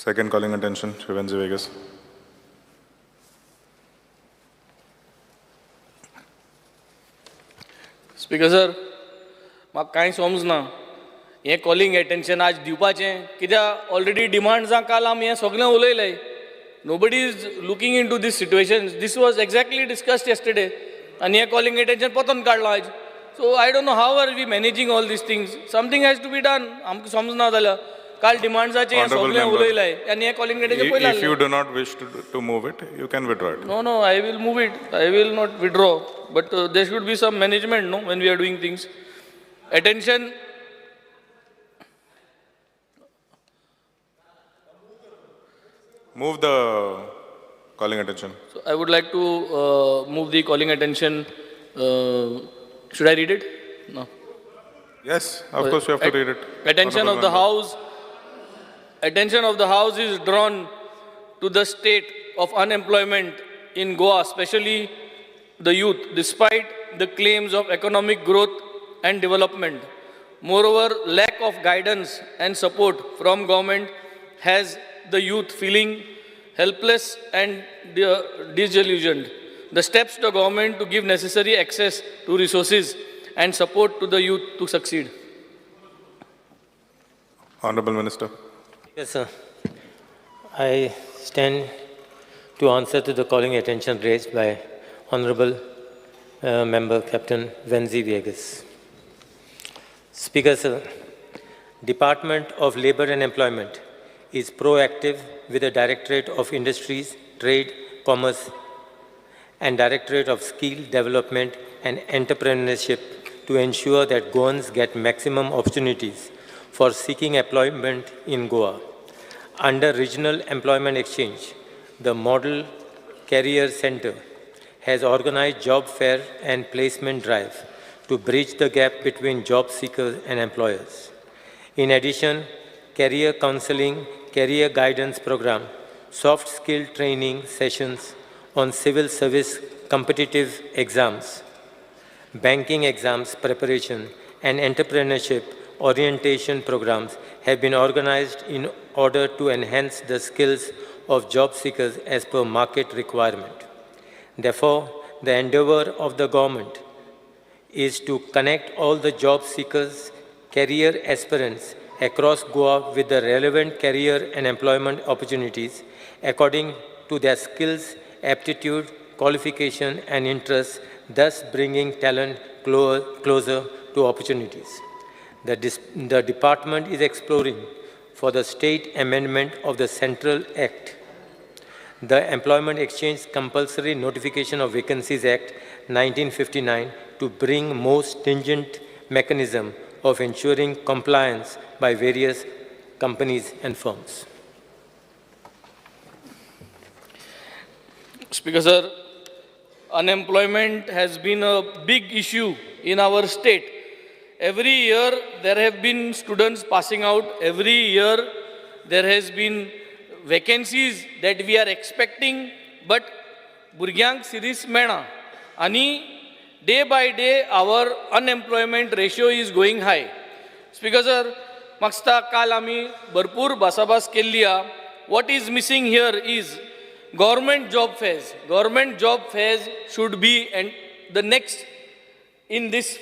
Second calling attention, Shivanji Vegas. Speaker sir, म्हाका कांय समजना हे कॉलिंग एटेंशन आज दिवपाचें कित्याक ऑलरेडी डिमांड्सां काल आमी हें सगळें उलयलें. Nobody is looking into this situation. This was exactly discussed yesterday. And here calling attention poton kadla aj. So I don't know how are we managing all these things. Something has to be done. Amku samjna dala. Kal demands ache he sagle uloilay. And here calling attention poila. If you do not wish to move it, you can withdraw it. No, I will move it. I will not withdraw. But there should be some management, no, when we are doing things. Attention. Move the calling attention. So I would like to move the calling attention. Should I read it? No. Yes, of course you have to read it. Attention of the House. Attention of the House is drawn to the state of unemployment in Goa, especially the youth, despite the claims of economic growth and development. Moreover, lack of guidance and support from government has the youth feeling helpless and disillusioned. The steps to the government to give necessary access to resources and support to the youth to succeed. Honorable Minister. Yes, sir. I stand to answer to the calling attention raised by Honorable Member Captain Venzi Vegas. Speaker, sir, Department of Labour and Employment is proactive with the Directorate of Industries, Trade, Commerce and Directorate of Skill Development and Entrepreneurship to ensure that Goans get maximum opportunities for seeking employment in Goa. Under Regional Employment Exchange, the Model Career Center has organized job fair and placement drive to bridge the gap between job seekers and employers. In addition, career counseling, career guidance program, soft skill training sessions on civil service competitive exams, banking exams preparation, and entrepreneurship orientation programs have been organized in order to enhance the skills of job seekers as per market requirement. Therefore, the endeavor of the government is to connect all the job seekers, career aspirants across Goa with the relevant career and employment opportunities according to their skills, aptitude, qualification and interests, thus bringing talent closer to opportunities. The department is exploring for the state amendment of the Central Act, the Employment Exchange Compulsory Notification of Vacancies Act 1959 to bring more stringent mechanism of ensuring compliance by various companies and firms. Speaker sir, unemployment has been a big issue in our state. Every year there have been students passing out. Every year there has been vacancies that we are expecting, but भुरग्यांक series मेळना. Ani day by day our unemployment ratio is going high. Speaker sir, मागता काल आमी भरपूर भासाभास केल्ली आहा. What is missing here is government job fairs. Government job fairs should be and the next in this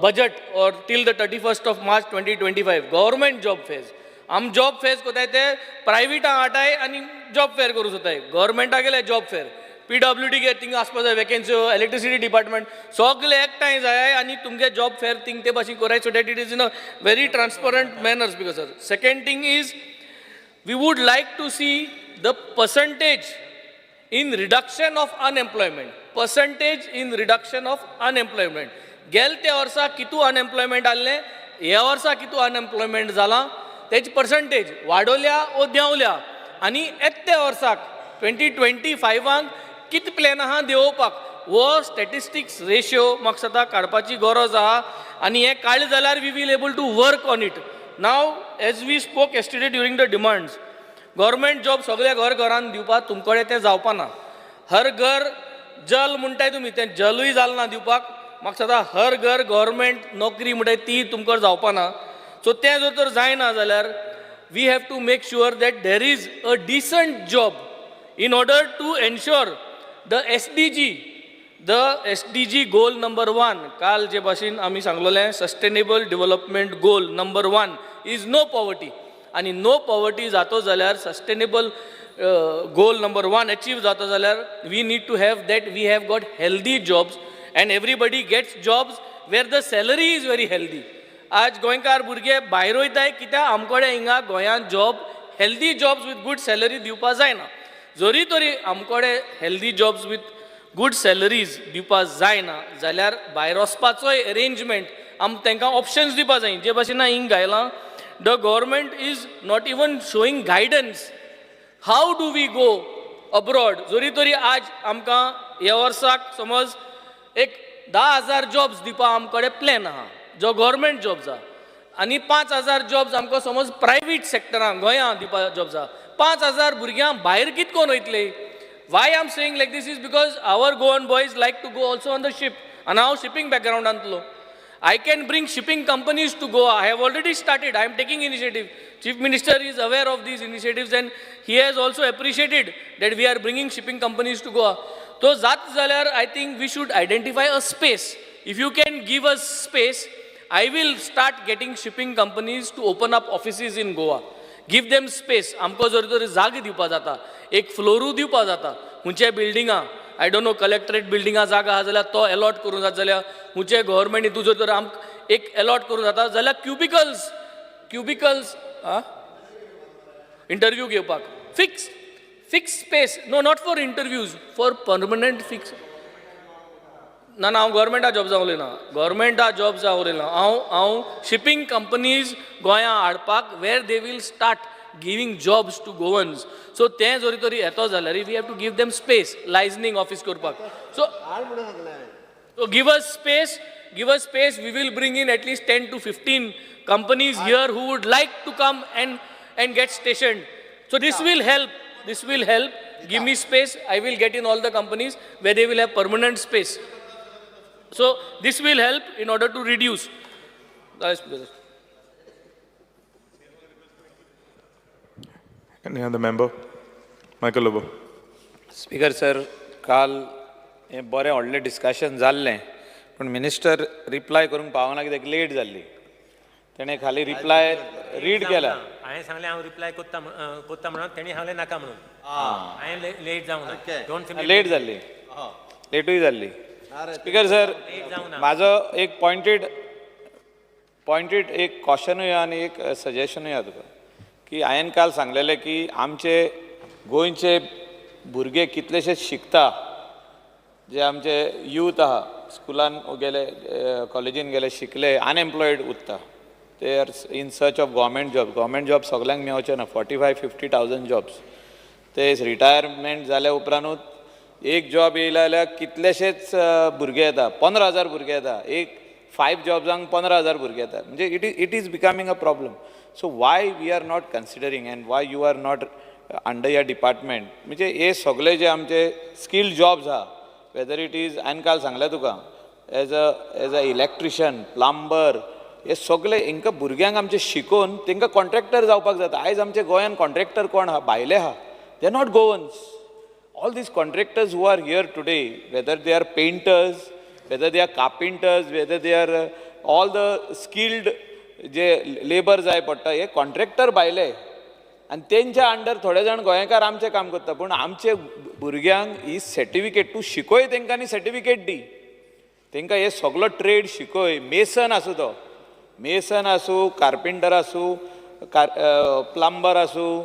budget or till the 31st of March 2025. Government job fairs. आम job fares कोताय ते प्रायवेटा आटाय आनी जॉब फेअर करूं सोताय. गव्हर्मेंटा गेले job fair. PWD गे thing आसपा जाय vacancy, electricity department सगळे एकठांय जाय आनी तुमगे जॉब फेअर थिंग ते भाशेन कोराय so that it is in a very transparent manner. Speaker sir, second thing is we would like to see the percentage in reduction of unemployment. Percentage in reduction of unemployment. गेलते वर्सा कितू unemployment आले, ह्या वर्सा कितू unemployment जाला, Techi percentage वाडोल्या ओ देंवल्या आनी येत्या वर्साक 2025 कित प्लॅन आहा देंवोवपाक वो स्टॅटिस्टिक्स रेशियो म्हाका सदां काडपाची गरज आहा आनी हें काडलें जाल्यार we will able to work on it. Now as we spoke yesterday during the demands, government job सगळ्या घरान दिवपाक तुमकडे तें जावपा ना. हर घर जल म्हणटाय तुमी, तें जलूय जालें ना दिवपाक. म्हाका सदां हर घर गव्हर्मेंट नोकरी म्हणटाय ती तुमकां जावपा ना. सो तें जर तर जायना जाल्यार we have to make sure that there is a decent job in order to ensure the SDG goal number 1, काल जे भाशेन आमी सांगलोलें sustainable development goal number 1 is no poverty. आणि नो पॉवर्टी जातो जाल्यार सस्टेनेबल गोल नंबर 1 अचीव जाता जाल्यार we need to have that we have got healthy jobs and everybody gets jobs where the salary is very healthy. आज गोंयकार भुरगे भायर वयताय कित्याक आमकोडे हिंगा गोंयांत job healthy jobs with good salary दिवपा जायना. जरी तरी आमकोडे healthy jobs with good salaries दिवपा जायना जाल्यार भायर वचपाचोय अरेंजमेंट तांकां ऑप्शन्स दिवपा जाय. जे भाशेन हिंग घायलां the government is not even showing guidance. How do we go abroad? जरी तरी आज आमकां ह्या वर्साक समज एक 10,000 जॉब्स दिवपा आमकडे प्लॅन आहा जो गव्हर्मेंट जॉब्स आहा आनी 5,000 जॉब्स आमकां समज प्रायवेट सॅक्टरान गोंयांत दिवपा जॉब्स आहा. 5,000 भुरग्यांक भायर कित कोन वयतले? Why I'm saying like this is because our Goan boys like to go also on the ship and हांव shipping backgroundantलो. I can bring shipping companies to Goa. I have already started. I am taking initiative. Chief Minister is aware of these initiatives and he has also appreciated that we are bringing shipping companies to Goa. So zat zalyar I think we should identify a space. If you can give us space, I will start getting shipping companies to open up offices in Goa. Give them space. आमको जर तर जाग दिवपा जाता, एक फ्लोरू दिवपा जाता, हुंचे बिल्डिंगा I don't know कलेक्टरेट बिल्डिंगा जागा आहा जाल्यार तो अलॉट करूं जाता जाल्यार हुंचे गव्हर्मेंट हितून जर तर आमकां एक अलॉट करूं जाता जाल्यार क्युबिकल्स इंटरव्यू घेवपाक fix space no not for interviews for permanent fix ना हांव गव्हर्मेंटा जॉब्सा उलयना गव्हर्मेंटा जॉब्सा उलयना हांव शिपींग कंपनीज गोंयांत हाडपाक where they will start giving jobs to Goans. So ते जरी तरी येतो जाल्यार we have to give them space, licensing office करपाक. So give us space, we will bring in at least 10 to 15 companies here who would like to come and get stationed. So this will help. Give me space, I will get in all the companies where they will have permanent space. So this will help in order to reduce. Any other member? Michael Lobo. Speaker sir काल हें बरें व्हडलें discussion जाल्लें पूण minister reply करूंक पावना कित्याक late जाल्ली. तेणें खाली रिप्लाय रीड केला. हांवें सांगलें हांव रिप्लाय कोत्ता म्हणून तेणी सांगलें नाका म्हणून. हांवें लेट जावं ना. लेट जाल्ली. लेटूय जाल्ली. स्पीकर सर म्हाजो एक पॉयंटेड एक क्वेश्चनूय आनी एक सजेशनूय आहा तुका की हांवें काल सांगलेलें की आमचे गोंयचे भुरगे कितलेशेच शिकता जे आमचे यूथ आहा स्कुलान गेले कॉलेजीन गेले शिकले अनएम्प्लॉयड उरता ते are in search of government job सगल्यांक मेळचे ना 45,000-50,000 जॉब्स ते रिटायरमेंट जाल्या उपरांतूच एक जॉब येयला जाल्यार कितलेशेच भुरगे येता 15,000 भुरगे येता एक 5 जॉब्सांक 15,000 भुरगे येता म्हणजे it is becoming a problem. So why we are not considering and why you are not under your department म्हणजे हे सगळे जे आमचे स्किल्ड जॉब्स आहा वेदर इट इज हांवें काल सांगलें तुका एज अ इलेक्ट्रिशियन प्लंबर हे सगळे हिंकां भुरग्यांक आमचे शिकोवन तांकां कॉन्ट्रॅक्टर जावपाक जाता. आयज आमचे गोंयान कॉन्ट्रॅक्टर कोण आहा भायले आहा they are not Goans. All these contractors who are here today whether they are painters whether they are carpenters whether they are all the skilled जे लेबर जाय पडटा हे कॉन्ट्रॅक्टर भायले आनी तेंच्या अंडर थोडे जाण गोंयकार आमचें काम करता पूण आमचे भुरग्यांक ही सर्टिफिकेट तूं शिकय तांकां आनी सर्टिफिकेट दी तांकां हे सगळो ट्रेड शिकय. मेसन आसूं कार्पेंटर आसूं प्लंबर आसूं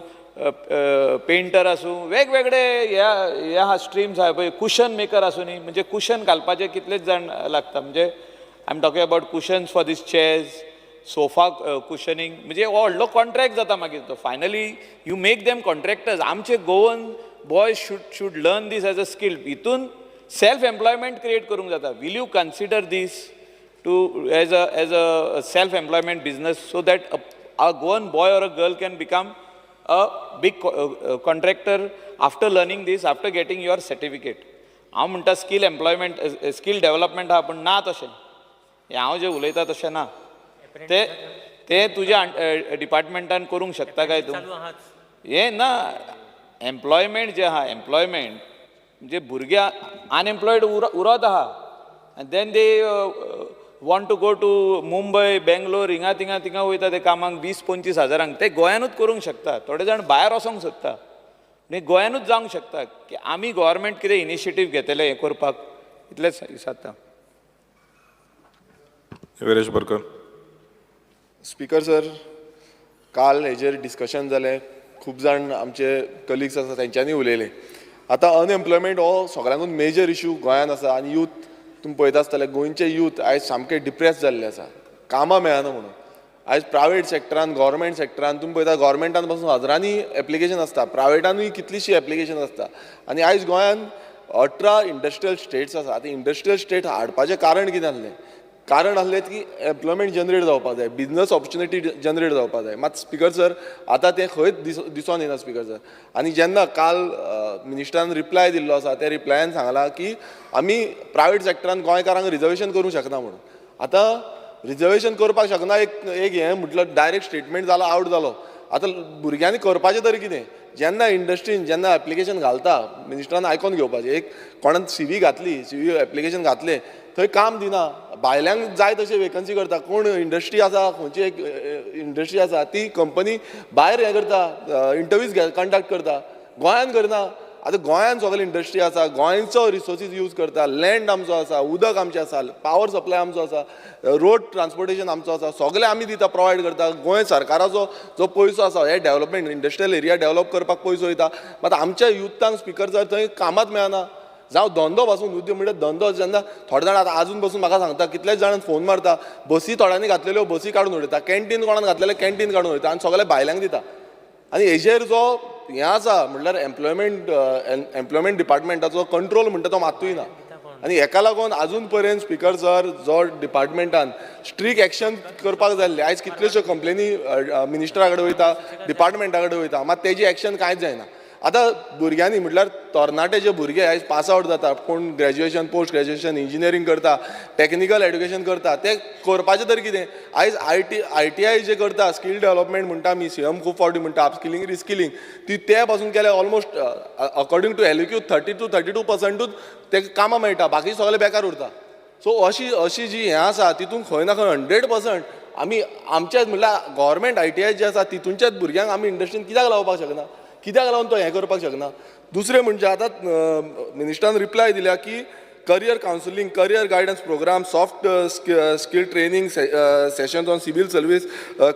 पेंटर आसूं वेगवेगळे ह्या स्ट्रिम्स आहा पळय कुशन मेकर आसूं न्ही म्हणजे कुशन घालपाचे कितलेच जाण लागता म्हणजे I am talking about cushions for these chairs sofa cushioning म्हणजे व्हडलो कॉन्ट्रॅक्ट जाता मागीर तो finally you make them contractors. आमचे Goan boys should learn this as a skill. हितून सेल्फ एम्प्लॉयमेंट क्रिएट करूंक जाता. Will you consider this too as a self employment business so that a Goan boy or a girl can become a big contractor after learning this after getting your certificate. हांव म्हणटा skill development आहा पूण ना तशें हांव जें उलयता तशें ना. ते ते तुज्या डिपार्टमेंटान करूंक शकता काय तूं हे ना एम्प्लॉयमेंट जे आहा एम्प्लॉयमेंट म्हणजे भुरगे अनएम्प्लॉयड उरत आहा आनी then they want to go to Mumbai Bangalore हिंगा थिंगा वयता ते कामाक 20-25 हजारांक ते गोंयानूच करूंक शकता थोडे जाण भायर वचोंक सोदता आनी गोंयानूच जावंक शकता की आमी गव्हर्मेंट कितें इनिशिएटीव घेतले हें करपाक इतलेंच दिसता. वीरेश बरकर. स्पीकर सर, काल हेजेर डिस्कशन जालें, खूब जाण आमचे कलिग्स आसा तेंच्यांनी उलयले. आतां अनएम्प्लॉयमेंट हो सगळ्यांकून मेजर इशू गोंयांत आसा आनी यूथ तुमी पळयता आसतले गोंयचे यूथ आयज सामके डिप्रेस जाल्ले आसा, कामां मेळना म्हणून. आयज प्रायवेट सॅक्टरान गव्हर्मेंट सॅक्टरान तुमी पळयता गव्हर्मेंटान पासून हजारांनी एप्लिकेशन आसता, प्रायवेटानूय कितलीशीं एप्लिकेशन आसता आनी आयज गोंयांत 18 इंडस्ट्रियल स्टेट्स आसा. आतां इंडस्ट्रियल स्टेट हाडपाचें कारण कितें आसलें? कारण आसलें की एम्प्लॉयमेंट जनरेट जावपाक जाय, बिजनस ऑपॉर्च्युनिटी जनरेट जावपाक जाय. मात स्पीकर सर आतां तें खंयच दिसून येना स्पीकर सर. आनी जेन्ना काल मिनिस्टरान रिप्लाय दिल्लो आसा त्या रिप्लायान सांगलां की आमी प्रायवेट सॅक्टरान गोंयकारांक रिजर्वेशन करूंक शकना म्हणून. आतां रिजर्वेशन करपाक शकना एक हें म्हटलं डायरेक्ट स्टेटमेंट जालो आवट जालो. आतां भुरग्यांनी करपाचें तरी कितें? जेन्ना इंडस्ट्रीन जेन्ना एप्लिकेशन घालता मिनिस्टरान आयकोन घेवपाचें. एक कोणान CV घातली, CV एप्लिकेशन घातलें, थंय काम दिना, भायल्यांक जाय तशें वेकन्सी करता. कोण इंडस्ट्री आसा खंयची एक इंडस्ट्री आसा ती कंपनी भायर हें करता, इंटरव्यूज कंडक्ट करता, गोंयान करना. आतां गोंयान सगळे इंडस्ट्री आसा, गोंयचो रिसोर्सीस यूज करता, लँड आमचो आसा, उदक आमचें आसा, पावर सप्लाय आमचो आसा, रोड ट्रान्सपोर्टेशन आमचो आसा, सगळें आमी दिता, प्रोवायड करता. गोंय सरकाराचो जो पयसो आसा हे डेव्हलपमेंट इंडस्ट्रियल एरिया डेव्हलप करपाक पयसो वयता. मात आमच्या युथांक स्पीकर सर थंय कामात मेळना. जावं धंदो पासून उद्योग म्हणजे धंदो जेन्ना थोडे जाण आतां आजून पासून म्हाका सांगता, कितलेच जाणां फोन मारता, बसी थोड्यांनी घातलेल्यो बसी काडून उडयता, कॅन्टीन कोणान घातलेले कॅन्टीन काडून उडयता आनी सगळे भायल्यांक दिता. आनी हेजेर जो हें आसा म्हणल्यार एम्प्लॉयमेंट डिपार्टमेंटाचो कंट्रोल म्हणटा तो मात्तूय ना. आनी हेका लागून आजून पर्यंत स्पीकर सर जो डिपार्टमेंटान स्ट्रिक्ट एक्शन करपाक जाय आसलें. आयज कितल्योश्यो कंप्लेनी मिनिस्टरा कडेन वयता, डिपार्टमेंटा कडेन वयता, मात तेजी एक्शन कांयच जायना. आतां भुरग्यांनी म्हटल्यार तरणाटे जे भुरगे आयज पास आवट जाता, कोण ग्रॅज्युएशन पोस्ट ग्रॅज्युएशन इंजिनियरींग करता, टॅक्निकल एड्युकेशन करता, ते करपाचें तरी कितें? आयज ITI जे करता, स्कील डेव्हलपमेंट म्हणटा आमी, CM खूब फावटी म्हणटा, अपस्किलिंग रिस्किलिंग, ते पासून केल्या ऑलमोस्ट अकॉर्डिंग टू LQ 30-32% ते कामां मेळटा, बाकी सगळे बेकार उरता. सो अशी जी हें आसा तितून खंय ना खंय 100% आमी आमचेच म्हणल्यार गव्हर्मेंट ITI जे आसा तितूनच्याच भुरग्यांक आमी इंडस्ट्रीन कित्याक लावपाक शकना? कित्याक लागून तो हें करपाक शकना? दुसरें म्हणजे आतां मिनिस्टरान रिप्लाय दिल्या की career counselling, career guidance programme, soft skill training sessions on civil service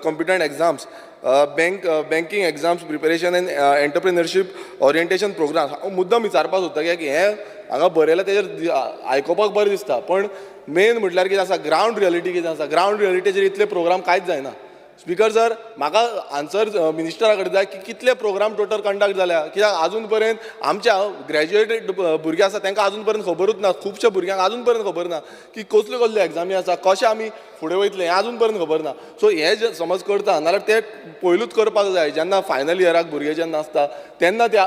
competent exams, banking exams preparation and entrepreneurship orientation programme. हांव मुद्दम विचारपाक सोदता कित्याक हें हांगा बरयलां तेजेर आयकोपाक बरें दिसता, पण मेन म्हटल्यार कितें आसा, ग्रावंड रियलिटी कितें आसा? ग्रावंड रियलिटीचेर इतले प्रोग्राम कांयच जायना. स्पीकर सर, म्हाका आन्सर मिनिस्टरा कडेन जाय की कितले प्रोग्राम टोटल कंडक्ट जाल्या, कित्याक आजून पर्यंत आमच्या ग्रॅज्युएटेड भुरगे आसा तांकां आजून पर्यंत खबरूच ना. खुबश्या भुरग्यांक आजून पर्यंत खबर ना की कसल्यो कसल्यो एग्जामी आसा, कशें आमी फुडें वयतले हें आजून पर्यंत खबर ना. सो हें जे समज करता नाल्यार ते पयलूच करपाक जाय. जेन्ना फायनल इयराक भुरगे जेन्ना आसता तेन्ना ते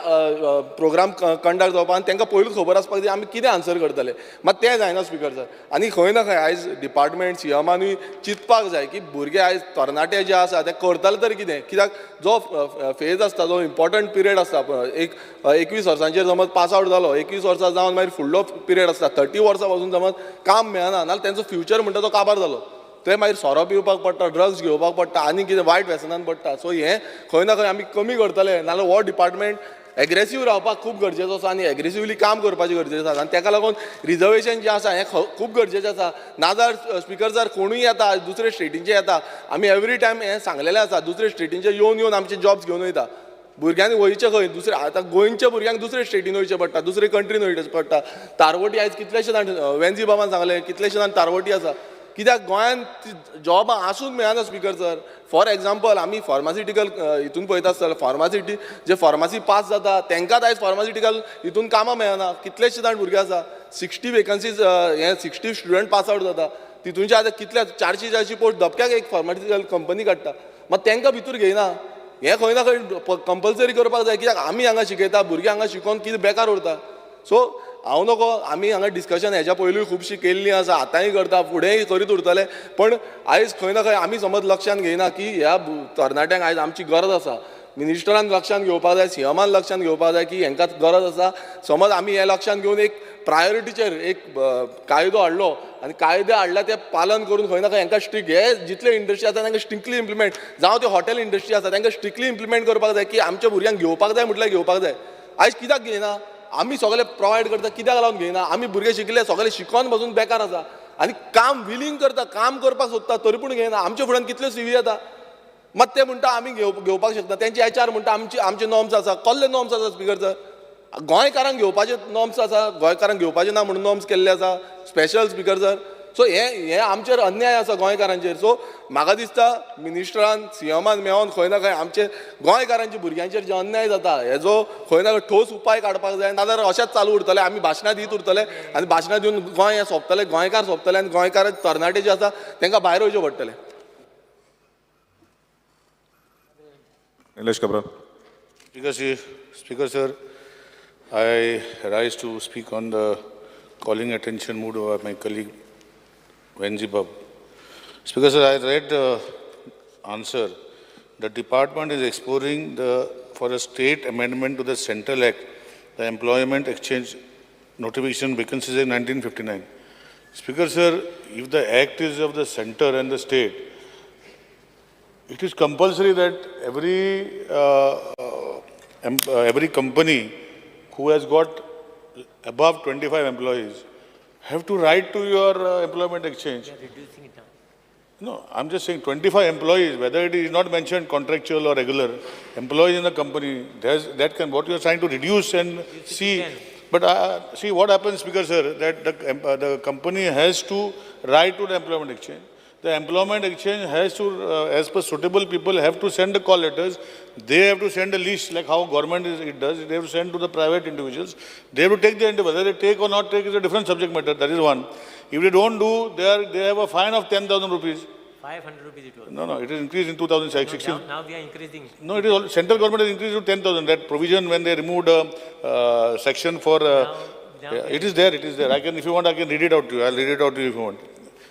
प्रोग्राम कंडक्ट जावपाक आनी तांकां पयलूच खबर आसपाक जाय आमी कितें आन्सर करतले. मात तें जायना स्पीकर सर. आनी खंय ना खंय आयज डिपार्टमेंट CMानूय चिंतपाक जाय की भुरगे आयज तरणाटे जे आसा ते करतले तरी कितें. कित्याक जो फेज आसता, जो इम्पॉर्टंट पिरियड आसता, एक 21 वर्सांचेर समज पास आवट जालो, 21 वर्सां जावन मागीर फुडलो पिरियड आसता, 30 वर्सां पासून समज काम मेळना नाल्यार तेंचो फ्युचर म्हणटा तो काबार जालो. ते मागीर सोरो पिवपाक पडटा, ड्रग्स घेवपाक पडटा, आनी कितें वायट व्यसनान पडटा. सो हें खंय ना खंय आमी कमी करतले, नाल्यार हो डिपार्टमेंट एग्रेसीव रावपाक खूब गरजेचो आसा आनी एग्रेसिवली काम करपाचें गरजेचें आसा. आनी ताका लागून रिजर्वेशन जें आसा हें खूब गरजेचें आसा. नाजाल्यार स्पीकर सर कोणूय येता दुसरे स्टेटींचे येता, आमी एवरी टायम हें सांगलेलें आसा, दुसरे स्टेटींचे येवन आमचे जॉब्स घेवन वयता. भुरग्यांनी वयचें खंय? दुसरे आतां गोंयच्या भुरग्यांक दुसरे स्टेटीन वयचें पडटा, दुसरे कंट्रीन वयचें पडटा. तारवटी आयज कितलेशे जाण वेन्जी बाबान सांगलें कितलेशे जाण तारवटी आसा. कित्याक गोंयांत जॉबां आसून मेळना स्पीकर सर. फॉर एग्जाम्पल आमी फार्मासिटिकल हितून पळयता आसतना फार्मासिटी जे फार्मासी पास जाता तांकांच आयज फार्मासिटिकल हितून कामां मेळना. कितलेशे जाण भुरगे आसा, 60 वेकन्सीज हे 60 स्टुडंट पास आवट जाता, तितूनचे आतां कितले 440 पोस्ट धपक्याक एक फार्मासिटिकल कंपनी काडटा. मात तांकां भितूर घेयना. हें खंय ना खंय कंपल्सरी करपाक जाय, कित्याक आमी हांगा शिकयता, भुरगे हांगा शिकोवन कितें बेकार उरता. सो हांव नको आमी हांगा डिस्कशन हेच्या पयलूय खुबशीं केल्लीं आसा, आतांय करता, फुडेंय करीत उरतले. पण आयज खंय ना खंय आमी समज लक्षांत घेयना की ह्या तरणाट्यांक आयज आमची गरज आसा. मिनिस्टरान लक्षांत घेवपाक जाय, सीएमान लक्षांत घेवपाक जाय की हांकां गरज आसा. समज आमी हें लक्षांत घेवन एक प्रायोरिटीचेर एक कायदो हाडलो आनी कायदे हाडला ते पालन करून खंय ना खंय हांकां स्ट्रिक्ट हे जितले इंडस्ट्री आसा तांकां स्ट्रिक्टली इम्प्लिमेंट जावं त्यो हॉटेल इंडस्ट्री आसा तांकां स्ट्रिक्टली इम्प्लिमेंट करपाक जाय की आमच्या भुरग्यांक घेवपाक जाय म्हटल्यार घेवपाक जाय. आयज कित्याक घेयना? आमी सगळे प्रोवायड करता कित्याक लागून घेयना? आमी भुरगे शिकले सगळे शिकोन पासून बेकार आसा आनी काम विलींग करता, काम करपाक सोदता तरी पूण घेयना. आमच्या फुड्यान कितल्यो सीव्ही येता, मात ते म्हणटा आमी घेवपाक शकता. तेंचे HR म्हणटा आमचे नॉर्म्स आसा. कसले नॉर्म्स आसा स्पीकर सर? गोंयकारांक घेवपाचे नॉर्म्स आसा, गोंयकारांक घेवपाचे ना म्हणून नॉर्म्स केल्ले आसा स्पेशल स्पीकर सर. सो हे आमचेर अन्याय आसा गोंयकारांचेर. सो म्हाका दिसता मिनिस्टरान सीएमान मेळोन खंय ना खंय आमचे गोंयकारांच्या भुरग्यांचेर जे अन्याय जाता हेजो खंय ना खंय ठोस उपाय काडपाक जाय. नाजाल्यार अशेंच चालू उरतले, आमी भाशणां दीत उरतले आनी भाशणां दिवन गोंय हें सोंपतलें, गोंयकार सोंपतले आनी गोंयकार तरणाटे जे आसा तांकां भायर वयचें पडटलें. Nilesh Kabra. Speaker sir, I rise to speak on the calling attention mood of my colleague Venzibab. Speaker sir, I read the answer. The department is exploring for a state amendment to the Central Act, the Employment Exchange Notification Vacancies Act 1959. Speaker sir, if the act is of the center and the state, it is compulsory that every company who has got above 25 employees have to write to your employment exchange. Reducing it down. No, I'm just saying 25 employees, whether it is not mentioned contractual or regular, employees in the company, that can, what you are trying to reduce and see. But see what happens, Speaker sir, that the company has to write to the employment exchange. The employment exchange has to, as per suitable people, have to send the call letters. They have to send a list, like how government it does. They have to send to the private individuals. They have to take the whether they take or not take is a different subject matter. That is one. If they don't do, they have a fine of 10,000 rupees. 500 rupees it was. No, it is increased in 2016. No, now we are increasing. No, it is all, central government has increased to 10,000. That provision when they removed section for, it is there. I can, if you want, I can read it out to you. I'll read it out to you if you want.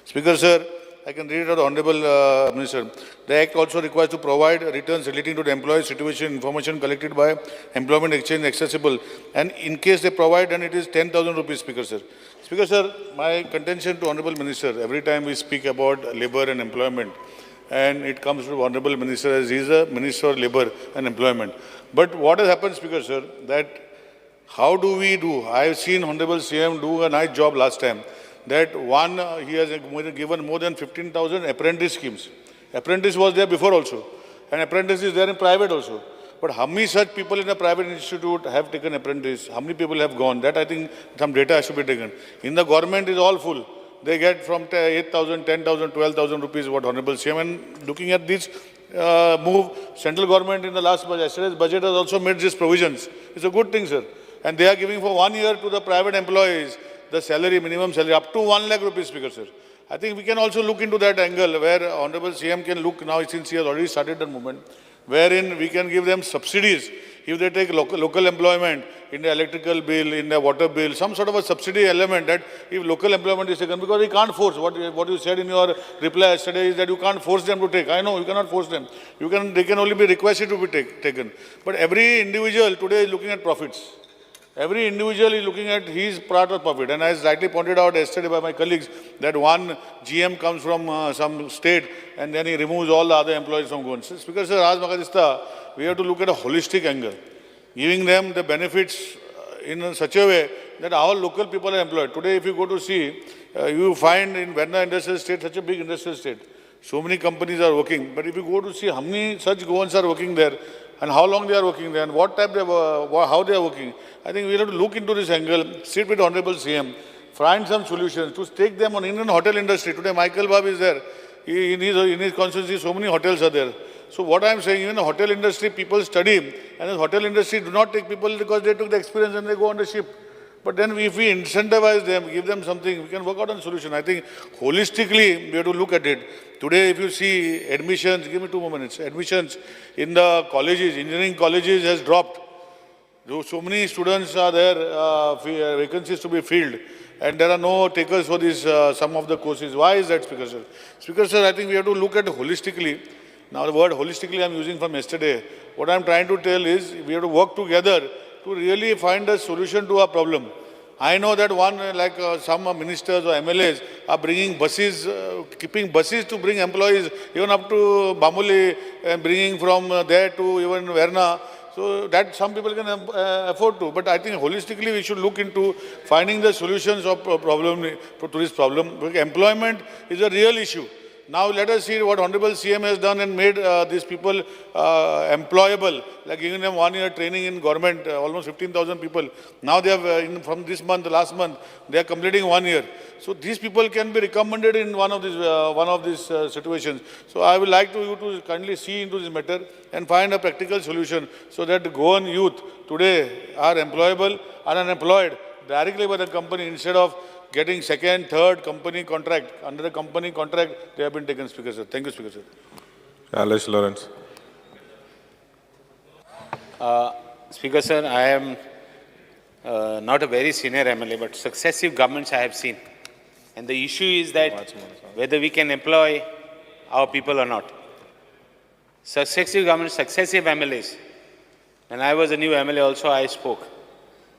Speaker sir, I can read it out, Honorable Minister. The Act also requires to provide returns relating to the employee situation information collected by employment exchange accessible. And in case they provide, then it is 10,000 rupees, Speaker sir. Speaker sir, my contention to Honorable Minister, every time we speak about labor and employment, and it comes to Honorable Minister as he is a Minister of Labor and Employment. But what has happened, Speaker sir, that how do we do? I have seen Honorable CM do a nice job last time. That one, he has given more than 15,000 apprentice schemes. Apprentice was there before also. And apprentice is there in private also. But how many such people in a private institute have taken apprentice? How many people have gone? That I think some data should be taken. In the government is all full. They get from 8,000, 10,000, 12,000 rupees what Honorable CM. And looking at this move, central government in the last budget, yesterday's budget has also made these provisions. It's a good thing, sir. And they are giving for 1 year to the private employees the salary, minimum salary, up to 1 lakh rupees, Speaker sir. I think we can also look into that angle where Honorable CM can look now since he has already started the movement, wherein we can give them subsidies if they take local employment in the electrical bill, in the water bill, some sort of a subsidy element that if local employment is taken, because we can't force. What you said in your reply yesterday is that you can't force them to take. I know you cannot force them. They can only be requested to be taken. But every individual today is looking at profits. Every individual is looking at his part of profit. And as rightly pointed out yesterday by my colleagues, that one GM comes from some state and then he removes all the other employees from Goan. Speaker sir, Raj Makadista, we have to look at a holistic angle, giving them the benefits in such a way that all local people are employed. Today, if you go to see, you find in Verna industrial estate, such a big industrial estate, so many companies are working. But if you go to see how many such Goans are working there, and how long they are working there, and what type they how they are working, I think we have to look into this angle, sit with Honorable CM, find some solutions to take them on Indian hotel industry. Today, Michael Bab is there. In his constituency, so many hotels are there. So what I am saying, even the hotel industry, people study, and the hotel industry do not take people because they took the experience and they go on the ship. But then if we incentivize them, give them something, we can work out on a solution. I think holistically, we have to look at it. Today, if you see admissions, give me 2 more minutes, admissions in the colleges, engineering colleges has dropped. So many students are there, vacancies to be filled, and there are no takers for this, some of the courses. Why is that, Speaker Sir? Speaker Sir, I think we have to look at it holistically. Now the word holistically I'm using from yesterday. What I'm trying to tell is we have to work together to really find a solution to our problem. I know that some ministers or MLAs are bringing buses, keeping buses to bring employees even up to Bamuli and bringing from there to even Verna. So that some people can afford to. But I think holistically we should look into finding the solutions of to this problem. Because employment is a real issue. Now let us see what Honorable CM has done and made these people employable, like giving them 1 year training in government, almost 15,000 people. Now they have, from this month, last month, they are completing 1 year. So these people can be recommended in one of these situations. So I would like you to kindly see into this matter and find a practical solution so that the Goan youth today are employable and unemployed directly by the company instead of getting second, third company contract. Under the company contract, they have been taken, Speaker Sir. Thank you, Speaker Sir. Alice Lawrence. Speaker Sir, I am not a very senior MLA, but successive governments I have seen. And the issue is that whether we can employ our people or not. Successive governments, successive MLAs. When I was a new MLA also, I spoke.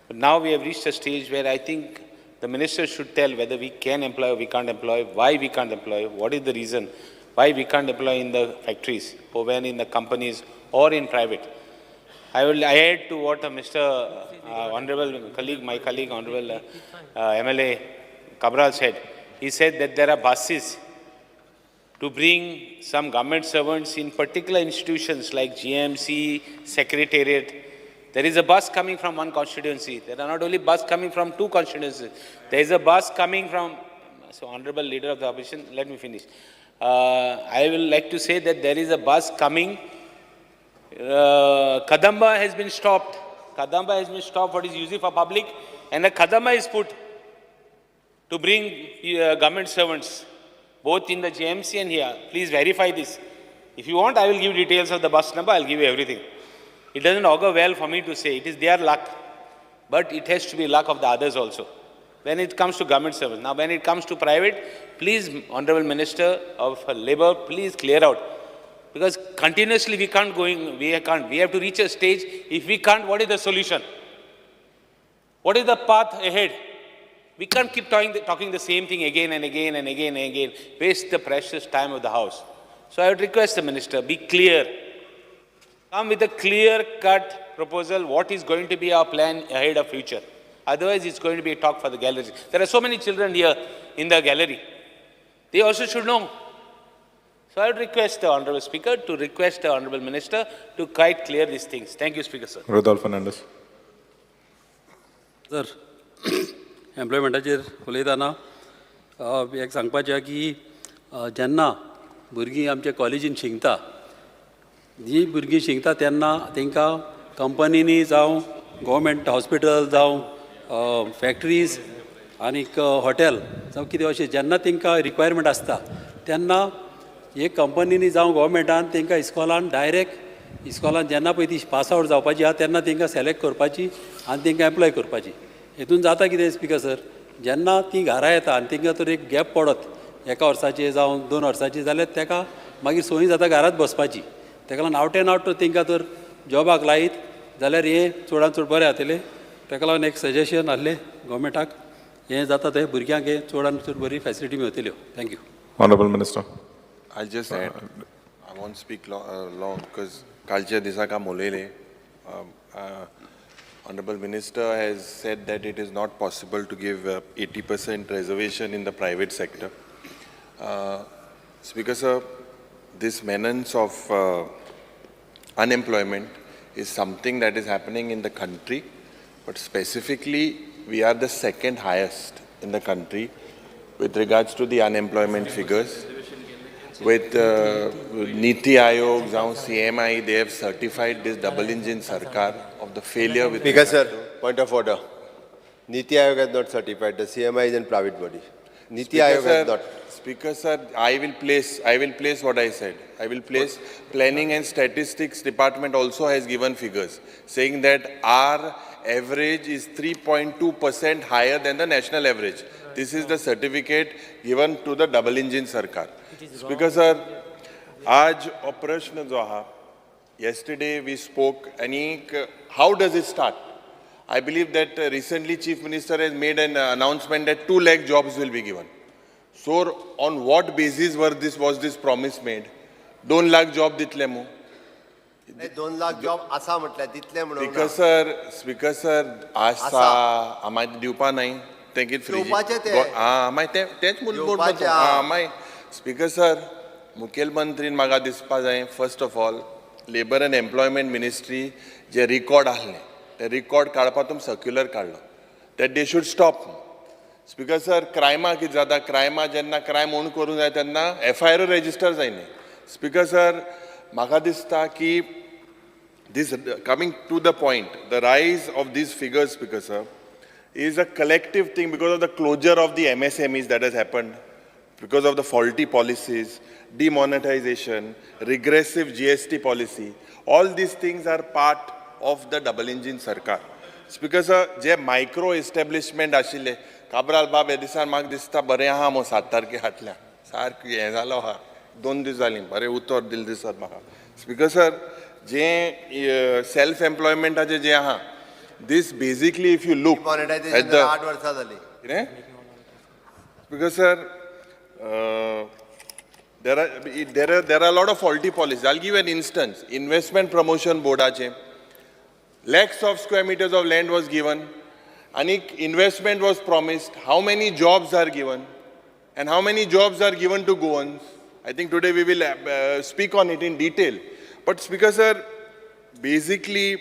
But now we have reached a stage where I think the minister should tell whether we can employ or we can't employ, why we can't employ, what is the reason, why we can't employ in the factories, or when in the companies, or in private. I will add to what Mr. Honorable colleague, my colleague, Honorable MLA Cabral said. He said that there are buses to bring some government servants in particular institutions like GMC, Secretariat. There is a bus coming from one constituency. There are not only bus coming from two constituencies. There is a bus coming from, so Honorable Leader of the Opposition, let me finish. I will like to say that there is a bus coming. Kadamba has been stopped. Kadamba has been stopped for its use for public, and a Kadamba is put to bring government servants, both in the GMC and here. Please verify this. If you want, I will give details of the bus number. I will give you everything. It doesn't augur well for me to say. It is their luck. But it has to be luck of the others also. When it comes to government service. Now, when it comes to private, please, Honorable Minister of Labour, please clear out. Because continuously we can't we have to reach a stage. If we can't, what is the solution? What is the path ahead? We can't keep talking the same thing again and again and again and again. Waste the precious time of the House. So I would request the Minister, be clear. Come with a clear-cut proposal, what is going to be our plan ahead of future. Otherwise, it's going to be a talk for the gallery. There are so many children here in the gallery. They also should know. So I would request the Honourable Speaker to request the Honourable Minister to quite clear these things. Thank you, Speaker, sir. Rodolfo Fernandez. Sir, एम्प्लॉयमेंटाचेर उलयतना एक सांगपाचें की जेन्ना भुरगीं आमच्या कॉलेजीन शिकता जी भुरगीं शिकता तेन्ना तांकां कंपनीनी जावं गव्हर्मेंट हॉस्पिटल जावं फॅक्टरीज आनीक हॉटेल जावं कितें अशें जेन्ना तांकां रिक्वायरमेंट आसता तेन्ना एक कंपनीनी जावं गव्हर्मेंटान तांकां इस्कॉलान डायरेक्ट इस्कॉलान जेन्ना पळय ती पास आवट जावपाची आहा तेन्ना तांकां सिलेक्ट करपाची आनी तांकां एम्प्लॉय करपाची. हेतून जाता कितें स्पिकर सर, जेन्ना ती घरा येता आनी तांकां तर एक गॅप पडत 1 वर्साची जावं 2 वर्साची जाल्यार ताका मागीर संवय जाता घरात बसपाची. ताका लागून आवट एन आवट तांकां तर जॉबाक लायत जाल्यार हें चडांत चड बरें जातलें. ताका लागून एक सजेशन आहलें गव्हर्मेंटाक, हें जाता थंय भुरग्यांक हें चडांत चड बरी फॅसिलिटी मेळटल्यो. Thank you. Honorable Minister. I'll just add, I won't speak long because कालच्या दिसाक हांव उलयलें. Honorable Minister has said that it is not possible to give 80% reservation in the private sector. Speaker sir, this menace of unemployment is something that is happening in the country, but specifically we are the second highest in the country with regards to the unemployment figures. With Niti Aayog, CMI, they have certified this double engine Sarkar of the failure with... Speaker sir, point of order. Niti Aayog has not certified. The CMI is a private body. Niti Aayog has not. Speaker sir, I will place what I said. I will place Planning and Statistics Department also has given figures saying that our average is 3.2% higher than the national average. This is the certificate given to the double engine Sarkar. Speaker sir, आज प्रश्न जो हा, yesterday we spoke, and how does it start? I believe that recently Chief Minister has made an announcement that 2 lakh jobs will be given. So on what basis was this promise made? 2 lakh job दितले मु? 2 lakh job असा म्हटलं दितले म्हणून. Speaker sir, आसा आम्हाला दिवपा नाही. Thank you free. तेच मूलभूत. Speaker sir, मुखेलमंत्रीन म्हाका दिसपा जाय, first of all, Labour and Employment Ministry J record आहले, ते record काडपातून circular काडलो, that they should stop. Speaker sir, crime कितें जाता, crime जेन्ना crime म्हणून करूं जाय तेन्ना FIR register जायना. Speaker sir, म्हाका दिसता की this coming to the point, the rise of these figures, Speaker sir, is a collective thing because of the closure of the MSMEs that has happened, because of the faulty policies, demonetization, regressive GST policy. All these things are part of the double engine Sarkar. Speaker sir, J micro establishment आशिल्ले, काब्राल बाब एदिसान म्हाका दिसता बरें आहा मो 7 तारखे हाटल्या. सारकी हें जालो हा. 2 दीस जालीं, बरें उतर दिल दिसत म्हाका. Speaker sir, जे self employment आजे जे आहा, this basically if you look at the 8 वर्सां जाली. Because sir, there are a lot of faulty policies. I'll give an instance. Investment Promotion Board ache, lakhs of square meters of land was given, and investment was promised. How many jobs are given, and how many jobs are given to Goans? I think today we will speak on it in detail. But Speaker sir, basically,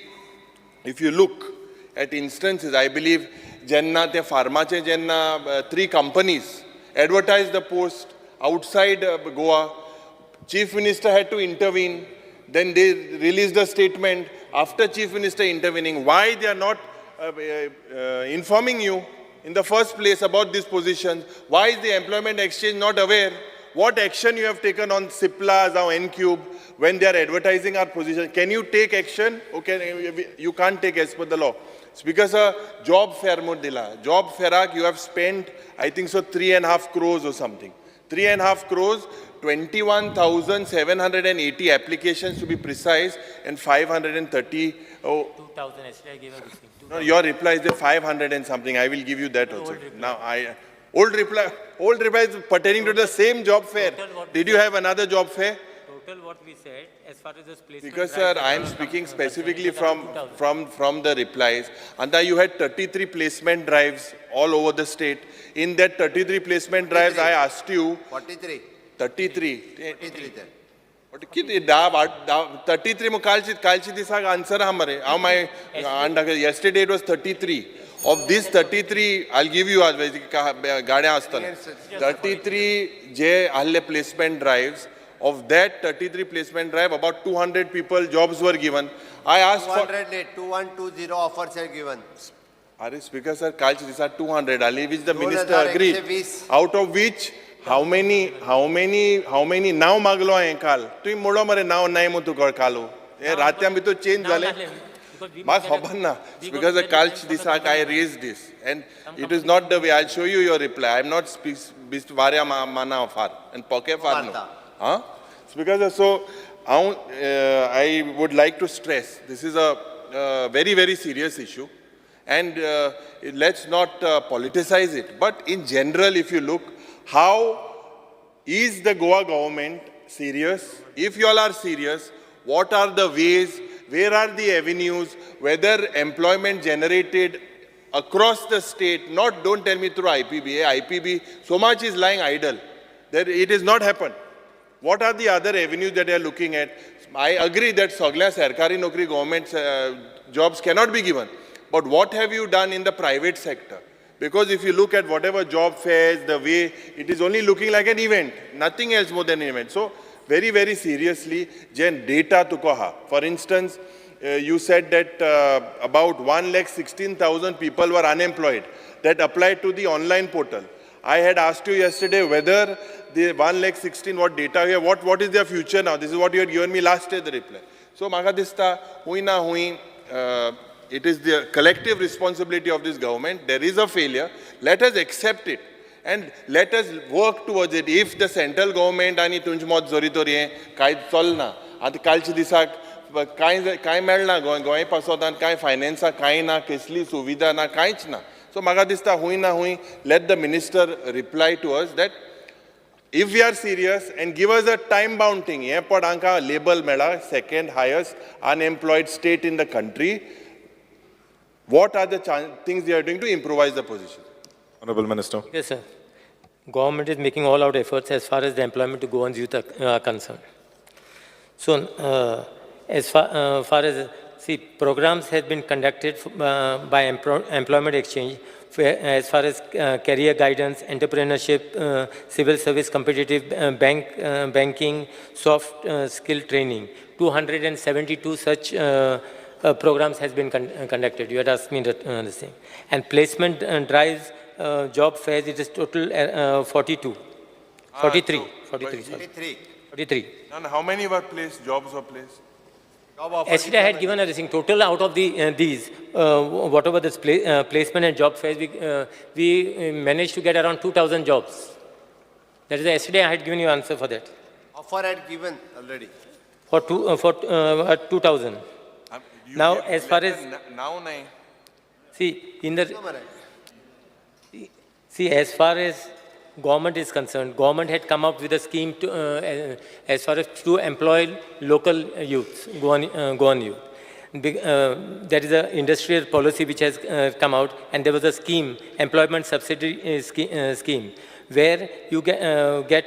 if you look at instances, I believe Jenna te Pharmache Jenna 3 companies advertised the post outside Goa. Chief Minister had to intervene. Then they released a statement after Chief Minister intervening. Why they are not informing you in the first place about this position? Why is the Employment Exchange not aware? What action you have taken on Ciplas or N-Cube when they are advertising our position? Can you take action? Okay, you can't take as per the law. Speaker sir, job fair mod dila. Job fairak you have spent, I think so, 3.5 crores or something. 3.5 crores, 21,780 applications to be precise, and 530. 2,000. Yesterday I gave a listing. No, your reply is the 500 and something. I will give you that also. Now old reply is pertaining to the same job fair. Did you have another job fair? Total what we said as far as this placement. Because sir, I am speaking specifically from the replies. And you had 33 placement drives all over the state. In that 33 placement drives, I asked you. 43. 33. 43 then. What किती 33 मग कालची दिसाक answer हा मरे. How my yesterday it was 33. Of these 33, I'll give you गाड्या असतले. 33 जे आहले placement drives. Of that 33 placement drive, about 200 people jobs were given. I asked 2120 offers are given. Are Speaker sir, kalchi these are 200 ali, which the minister agreed. Out of which how many now maglo hai kal? Tu modo mare now nai mutu kar kalu. E ratyam bhi to change wale. Mas hoban na. Because the kalchi this I raised this, and it is not the way. I'll show you your reply. I'm not varya mana far and poke far no. Huh? Because so I would like to stress this is a very, very serious issue, and let's not politicize it. But in general, if you look, how is the Goa government serious? If you all are serious, what are the ways, where are the avenues, whether employment generated across the state, don't tell me through IPB, so much is lying idle, that it has not happened. What are the other avenues that they are looking at? I agree that Sogla Sarkari Nokri government jobs cannot be given. But what have you done in the private sector? Because if you look at whatever job fairs, the way, it is only looking like an event, nothing else more than an event. So, very, very seriously, Jen, data to koha. For instance, you said that about 1,16,000 people were unemployed that applied to the online portal. I had asked you yesterday whether the 1,16,000 what data here, what is their future now? This is what you had given me last day, the reply. So, maka dista, hui na hui, it is the collective responsibility of this government. There is a failure. Let us accept it. And let us work towards it. If the central government आणि तुमच्या जोरी हें कांय चलना आतां कालच्या दिसाक कांय मेळना गोंय पासोतान कांय फायनान्सा कांय ना कसली सुविधा ना कांयच ना सो म्हाका दिसता हूंय ना हूंय let the minister reply to us that if we are serious and give us a time bound thing हें पण हांकां लेबल मेळ्ळा second highest unemployed state in the country what are the things you are doing to improvise the position Honorable Minister. Yes, sir. Government is making all-out efforts as far as the employment to Goan's youth are concerned. So, as far as, see, programs have been conducted by employment exchange as far as career guidance, entrepreneurship, civil service competitive banking, soft skill training. 272 such programs has been conducted. You had asked me the same. And placement drives, job fairs, it is total 43. And how many were placed, jobs were placed? Yesterday I had given a listing. Total out of these, whatever this placement and job fairs, we managed to get around 2,000 jobs. That is, yesterday I had given you answer for that. Offer had given already. For 2,000. Now, as far as... Now, nahi. See, See, as far as government is concerned, government had come up with a scheme to, as far as to employ local youths, Goan youth. There is an industrial policy which has come out, and there was a scheme, employment subsidy scheme, where you get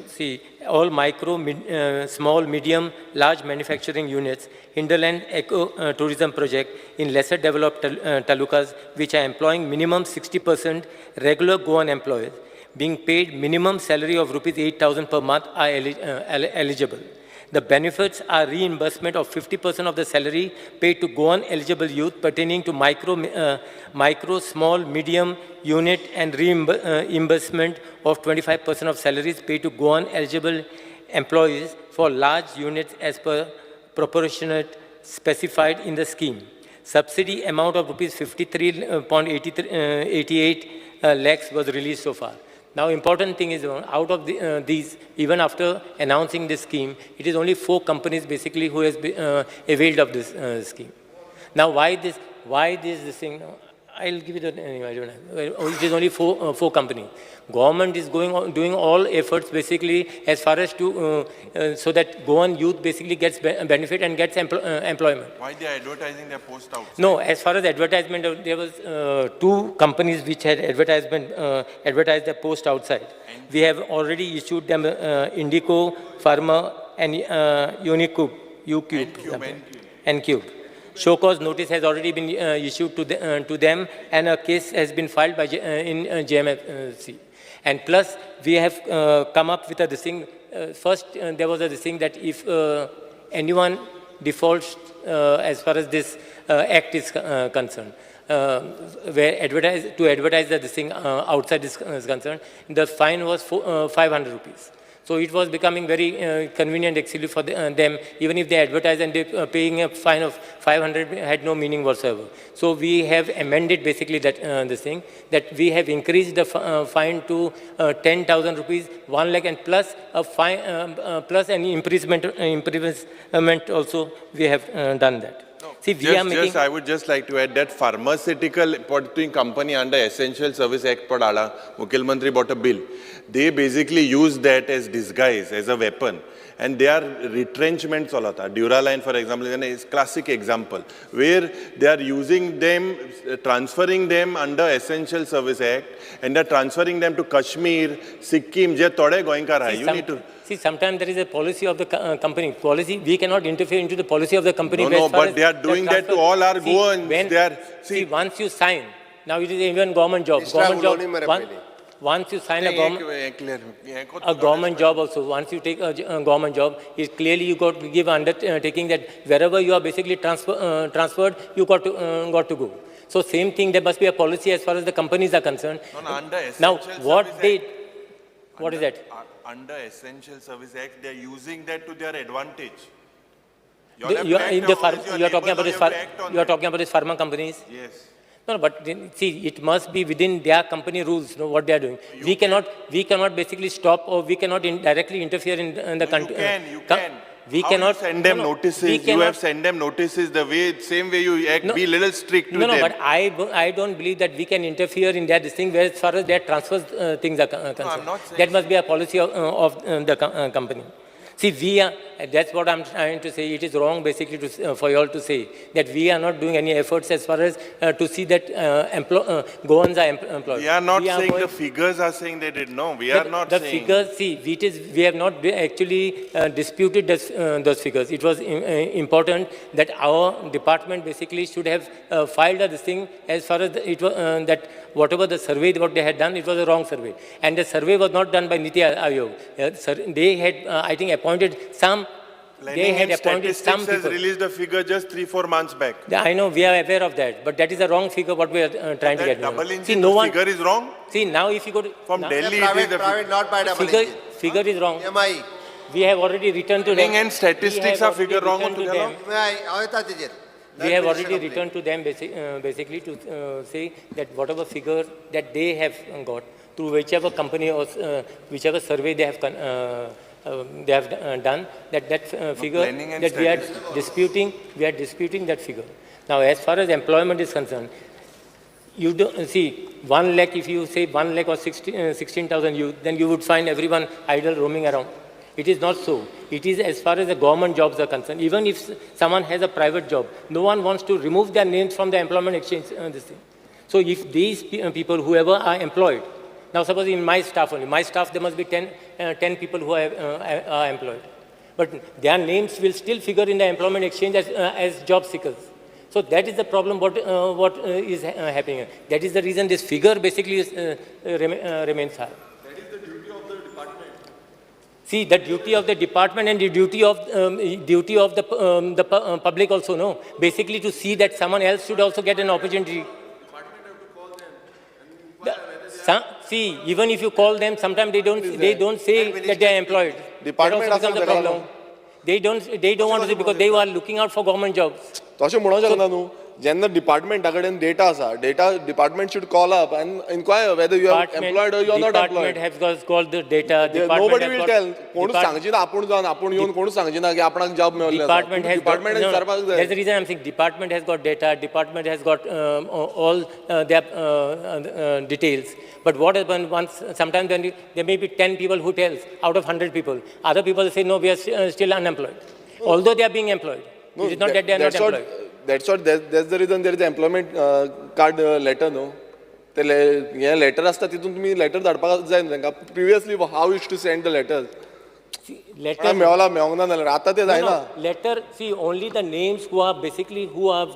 see, all micro, small, medium, large manufacturing units, hinterland eco-tourism project in lesser developed talukas, which are employing minimum 60% regular Goan employees, being paid minimum salary of rupees 8,000 per month are eligible. The benefits are reimbursement of 50% of the salary paid to Goan eligible youth pertaining to micro, small, medium unit, and reimbursement of 25% of salaries paid to Goan eligible employees for large units as per proportionate specified in the scheme. Subsidy amount of rupees 53.88 lakhs was released so far. Now, important thing is, out of these, even after announcing this scheme, it is only 4 companies basically who has availed of this scheme. Now, why this thing? I'll give you the name. I don't know. It is only 4 companies. Government is doing all efforts basically as far as to so that Goan youth basically gets benefit and gets employment. Why they are advertising their post out? No, as far as advertisement, there was 2 companies which had advertised their post outside. We have already issued them Indico, Pharma, and Unicube, N-Cube. Show cause notice has already been issued to them, and a case has been filed by in JMFC. And plus, we have come up with a thing. First, there was a thing that if anyone defaults as far as this act is concerned, where advertise the thing outside is concerned, the fine was 500 rupees. So it was becoming very convenient actually for them. Even if they advertise and they paying a fine of 500 had no meaning whatsoever. So we have amended basically that this thing, that we have increased the fine to 10,000 rupees, 1 lakh, and plus a fine plus an imprisonment also we have done that. See, I would just like to add that pharmaceutical company under Essential Service Act padala, Mukhil Mantri bought a bill. They basically use that as disguise, as a weapon. And they are retrenchments all that. Duraline, for example, is a classic example, where they are using them, transferring them under Essential Service Act, and they are transferring them to Kashmir, Sikkim, you need to... See, sometimes there is a policy of the company. We cannot interfere into the policy of the company. No, but they are doing that to all our Goans. See, once you sign, now it is even government job. Once you sign a government job also, once you take a government job, it's clearly you got to give undertaking that wherever you are basically transferred, you got to go. So same thing, there must be a policy as far as the companies are concerned. No, no, under Now, Essential what Service they, Act. what is that? Under Essential Service Act, they're using that to their advantage. You are talking about this pharma companies? Yes. No, but see, it must be within their company rules, what they are doing. We cannot basically stop, or we cannot directly interfere in the country. You can. We How cannot you send them notices. You have sent them notices the same way you act. Be little strict with them. No, but I don't believe that we can interfere in that thing where as far as their transfer things are concerned. I'm not saying That must be a policy of the company. See, that's what I'm trying to say. It is wrong basically for you all to say that we are not doing any efforts as far as to see that Goans are employed. We are not saying the figures are saying they did. No, we are not the saying. Figures, see, we have not actually disputed those figures. It was important that our department basically should have filed this thing as far as it was that whatever the survey what they had done, it was a wrong survey. And the survey was not done by Niti Aayog. They had, I think, appointed some. They had appointed some people. Has released a figure just 3-4 months back. I know, we are aware of that, but that is a wrong figure what we are trying to get. See, no one figure is wrong. See, now if you go to from Delhi, private, not by double engine. Figure is wrong. EMI. We have already returned to them. And statistics are figure wrong to them. We have already returned to them basically to say that whatever figure that they have got through whichever company or whichever survey they have done, that figure that we are disputing that figure. Now, as far as employment is concerned, you don't see 1 lakh. If you say 1 lakh or 16,000 youth, then you would find everyone idle roaming around. It is not so. It is as far as the government jobs are concerned. Even if someone has a private job, no one wants to remove their names from the employment exchange. So if these people, whoever are employed, now suppose in my staff only, there must be 10 people who are employed. But their names will still figure in the employment exchange as job seekers. So that is the problem what is happening. That is the reason this figure basically remains high. See, the duty of the department and the duty of the public also, no? Basically to see that someone else should also get an opportunity. See, even if you call them, sometimes they don't say that they are employed. Department that also becomes a problem. They don't want to say because they are looking out for government jobs. तशें म्हणूंक शकना न्हू जेन्ना डिपार्टमेंटा कडेन data आसा department should call up and inquire whether you are employed or you are not employed. Department has called the data. Nobody will tell. कोणूच सांगची ना आपूण येवन कोणूच सांगची ना की आपणाक जॉब मेळ्ळो. Department विचारपाक जाय. That's the reason I'm saying department has got data. Department has got all their details. But what happens once? Sometimes there may be 10 people who tells out of 100 people. Other people say no, we are still unemployed, although they are being employed. No, it is not that they are not employed. That's the reason there is an employment card letter, no? The letter असता तितून तुम्ही letter धाडपाक जाय न्हू तांकां. Previously, how used to send the letters? Letter मेळोंक ना जाल्यार आतां ते जायना. Letter, see, only the names who have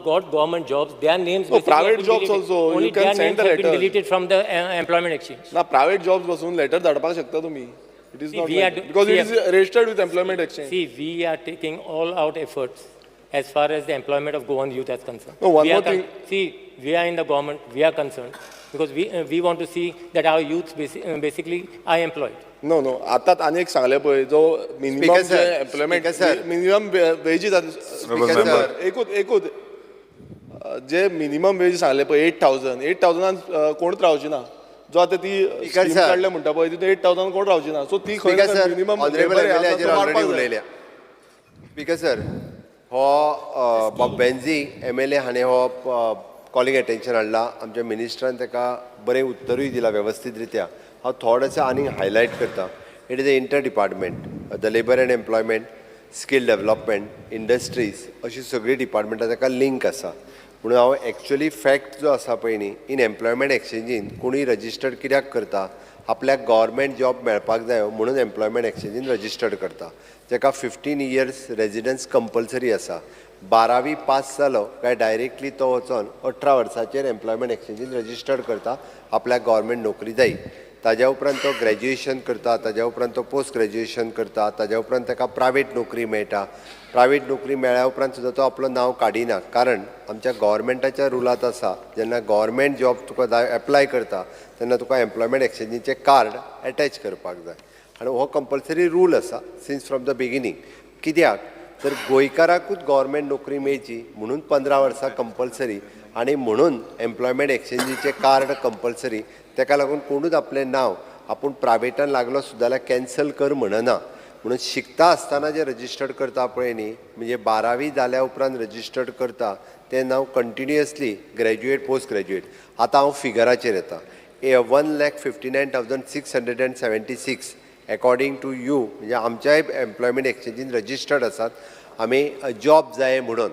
got government jobs, their names. No, private jobs also. Only you can send the letter. been deleted from the employment exchange. ना private jobs पासून letter धाडपाक शकता तुम्ही. It is not because it is registered with employment exchange. See, we are taking all out efforts as far as the employment of Goan youth is concerned. No, one more thing. See, we are in the government, we are concerned because we want to see that our youth basically are employed. No. आतां आनी एक सांगले पळय जो minimum जे employment minimum wages एकूच जे minimum wage सांगले पळय 8,000 कोणूच रावची ना. जो आतां ती स्कीम काडले म्हणटा पळय तितून 8,000 कोण रावची ना. सो ती मिनिमम उलयल्या. स्पीकर सर, हो बॉब बेन्झी MLA हाणें हो कॉलिंग एटेन्शन हाडला. आमच्या मिनिस्टरान ताका बरें उत्तरूय दिलां वेवस्थीत रित्या. हांव थोडेशें आनीक हायलायट करता. It is inter department, the labour and employment, skill development, industries अशी सगळी डिपार्टमेंटां ताका लिंक आसा. म्हणून हांव एक्चुअली फॅक्ट जो आसा पळय न्ही इन एम्प्लॉयमेंट एक्सचेंजीन कोणूय रजिस्टर्ड कित्याक करता? आपल्याक गव्हर्मेंट जॉब मेळपाक जायो म्हणून एम्प्लॉयमेंट एक्सचेंजीन रजिस्टर्ड करता. जाका 15 years रेजिडन्स कंपल्सरी आसा. 12वी पास जालो काय डायरेक्टली तो वचोन 18 वर्साचेर एम्प्लॉयमेंट एक्सचेंजीन रजिस्टर्ड करता. आपल्याक गव्हर्मेंट नोकरी जाय. ताज्या उपरांत तो ग्रॅज्युएशन करता, ताज्या उपरांत तो पोस्ट ग्रॅज्युएशन करता, ताज्या उपरांत ताका प्रायवेट नोकरी मेळटा. प्रायवेट नोकरी मेळ्ळ्या उपरांत सुद्दां तो आपलो नांव काडिना, कारण आमच्या गव्हर्मेंटाच्या रुलांत आसा जेन्ना गव्हर्मेंट जॉब तुका एप्लाय करता तेन्ना तुका एम्प्लॉयमेंट एक्सचेंजीचें कार्ड एटॅच करपाक जाय. आनी हो कंपल्सरी रूल आसा सिन्स फ्रॉम द बिगिनींग. कित्याक तर गोंयकाराकूच गव्हर्मेंट नोकरी मेळची म्हणून 15 वर्सां कंपल्सरी आनी म्हणून एम्प्लॉयमेंट एक्सचेंजीचें कार्ड कंपल्सरी. ताका लागून कोणूच आपलें नांव आपूण प्रायवेटान लागलो सुद्दां जाल्यार कॅन्सल कर म्हणना. म्हणून शिकता आसतना जे रजिस्टर्ड करता पळय न्ही, म्हणजे 12वी जाल्या उपरांत रजिस्टर्ड करता तें नांव कंटिन्युअसली ग्रॅज्युएट पोस्ट ग्रॅज्युएट. आतां हांव फिगराचेर येता. 1,59,676 अकॉर्डिंग टू यू, म्हणजे आमच्याय एम्प्लॉयमेंट एक्सचेंजीन रजिस्टर्ड आसात आमी जॉब जाय म्हणून.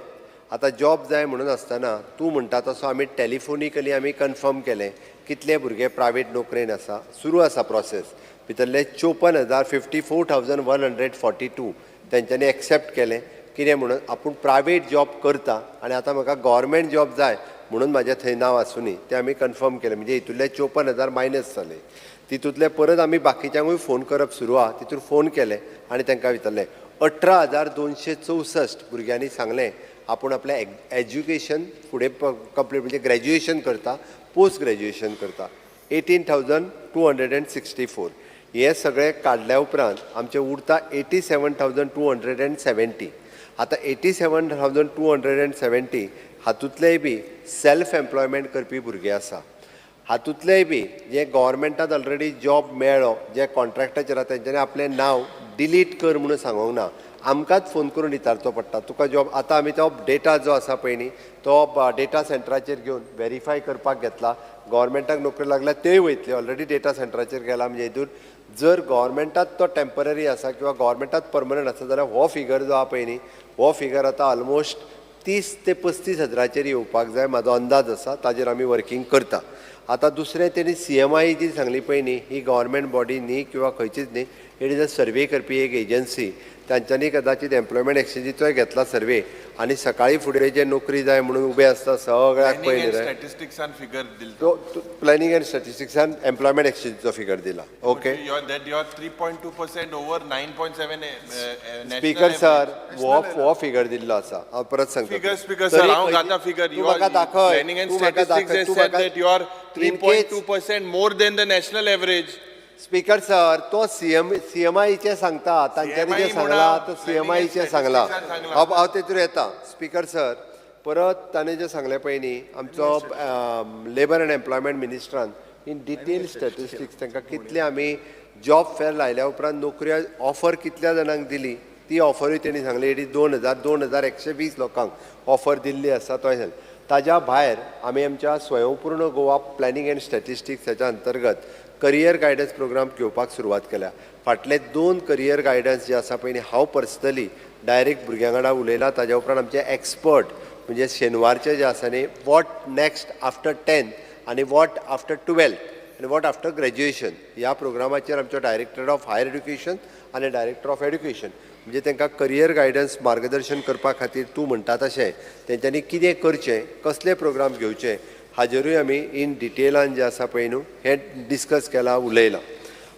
आतां जॉब जाय म्हणून आसतना तूं म्हणटा तसो आमी टॅलिफोनिकली आमी कन्फर्म केलें कितले भुरगे प्रायवेट नोकरेन आसा. सुरू आसा प्रोसेस. भितरले 54,052 तेंच्यांनी एक्सेप्ट केलें. कितें म्हणून आपूण प्रायवेट जॉब करता आनी आतां म्हाका गव्हर्मेंट जॉब जाय म्हणून म्हाजें थंय नांव आसूं न्ही तें आमी कन्फर्म केलें. म्हणजे हितूंतले 54,000 मायनस जाले. तितूंतले परत आमी बाकीच्यांकूय फोन करप सुरू आहा. तितून फोन केले आनी तांकां विचारलें. 18,264 भुरग्यांनी सांगलें आपूण आपलें एज्युकेशन फुडें कंप्लीट म्हणजे ग्रॅज्युएशन करता, पोस्ट ग्रॅज्युएशन करता. 18,264 हे सगळें काडल्या उपरांत आमचें उरता 87,270. आतां 87,270 हातूंतलेय बी सेल्फ एम्प्लॉयमेंट करपी भुरगे आसा. हातूंतलेय बी जे गव्हर्मेंटात ऑलरेडी जॉब मेळ्ळो, जे कॉन्ट्रॅक्टाचेर आसा तेंच्यांनी आपलें नांव डिलीट कर म्हणून सांगूंक ना. आमकांच फोन करून विचारचो पडटा तुका जॉब. आतां आमी तो डेटा जो आसा पळय न्ही तो डेटा सेंटराचेर घेवन व्हेरीफाय करपाक घेतला. गव्हर्मेंटाक नोकरी लागल्या तेय वयतले ऑलरेडी डेटा सेंटराचेर गेला. म्हणजे हितून जर गव्हर्मेंटात तो टेम्पररी आसा किंवा गव्हर्मेंटात परमनंट आसा जाल्यार हो फिगर जो आहा पळय न्ही हो फिगर आतां ऑलमोस्ट 30 ते 35 हजाराचेर येवपाक जाय म्हाजो अंदाज आसा. ताजेर आमी वर्किंग करता. आतां दुसरें तेणी CMI जी सांगली पळय न्ही ही गव्हर्मेंट बॉडी न्ही किंवा खंयचीच न्ही, इट इज अ सर्वे करपी एक एजन्सी. तांच्यांनी कदाचित एम्प्लॉयमेंट एक्सचेंजीचोय घेतला सर्वे आनी सकाळी फुडें जे नोकरी जाय म्हणून उबे आसता सगळ्याक पयलीं स्टॅटिस्टिक्सान फिगर दिला. तो प्लॅनिंग एंड स्टॅटिस्टिक्सान एम्प्लॉयमेंट एक्सचेंजीचो फिगर दिला. Okay. That you are 3.2% over 9.7. Speaker sir हो फिगर दिल्लो आसा. हांव परत सांगता. Speaker sir, हांव घाता फिगर. तूं म्हाका दाखय. Planning and statistics has said that you are 3.2% more than the national average. Speaker sir तो CMIचे सांगता. तांच्यांनी जे सांगला तो CMIचे सांगला. हांव तेतूर येता. स्पीकर सर परत ताणें जें सांगलें पळय न्ही आमचो लेबर एंड एम्प्लॉयमेंट मिनिस्ट्रान इन डिटेल स्टॅटिस्टिक्स तांकां कितले आमी जॉब फेर लायल्या उपरांत नोकरी ऑफर कितल्या जाणांक दिली ती ऑफरूय तेणी सांगली. इट इज 2,120 लोकांक ऑफर दिल्ली आसा. तो ताज्या भायर आमी आमच्या स्वयंपूर्ण गोवा प्लॅनिंग एंड स्टॅटिस्टिक्स हेच्या अंतर्गत करियर गायडन्स प्रोग्राम घेवपाक सुरवात केल्या. फाटले 2 करियर गायडन्स जे आसा पळय न्ही हांव पर्सनली डायरेक्ट भुरग्यां वांगडा उलयलां. ताज्या उपरांत आमचे एक्सपर्ट म्हणजे शेनवारचे जे आसा न्ही वॉट नेक्स्ट आफ्टर 10th आनी वॉट आफ्टर 12th आनी वॉट आफ्टर ग्रॅज्युएशन ह्या प्रोग्रामाचेर आमचो डायरेक्टर ऑफ हायर एड्युकेशन आनी डायरेक्टर ऑफ एड्युकेशन म्हणजे तांकां करियर गायडन्स मार्गदर्शन करपा खातीर तूं म्हणटा तशें तेंच्यांनी कितें करचें कसले प्रोग्राम घेवचे हाजेरूय आमी इन डिटेलान जे आसा पळय न्हू हें डिस्कस केलां उलयलां.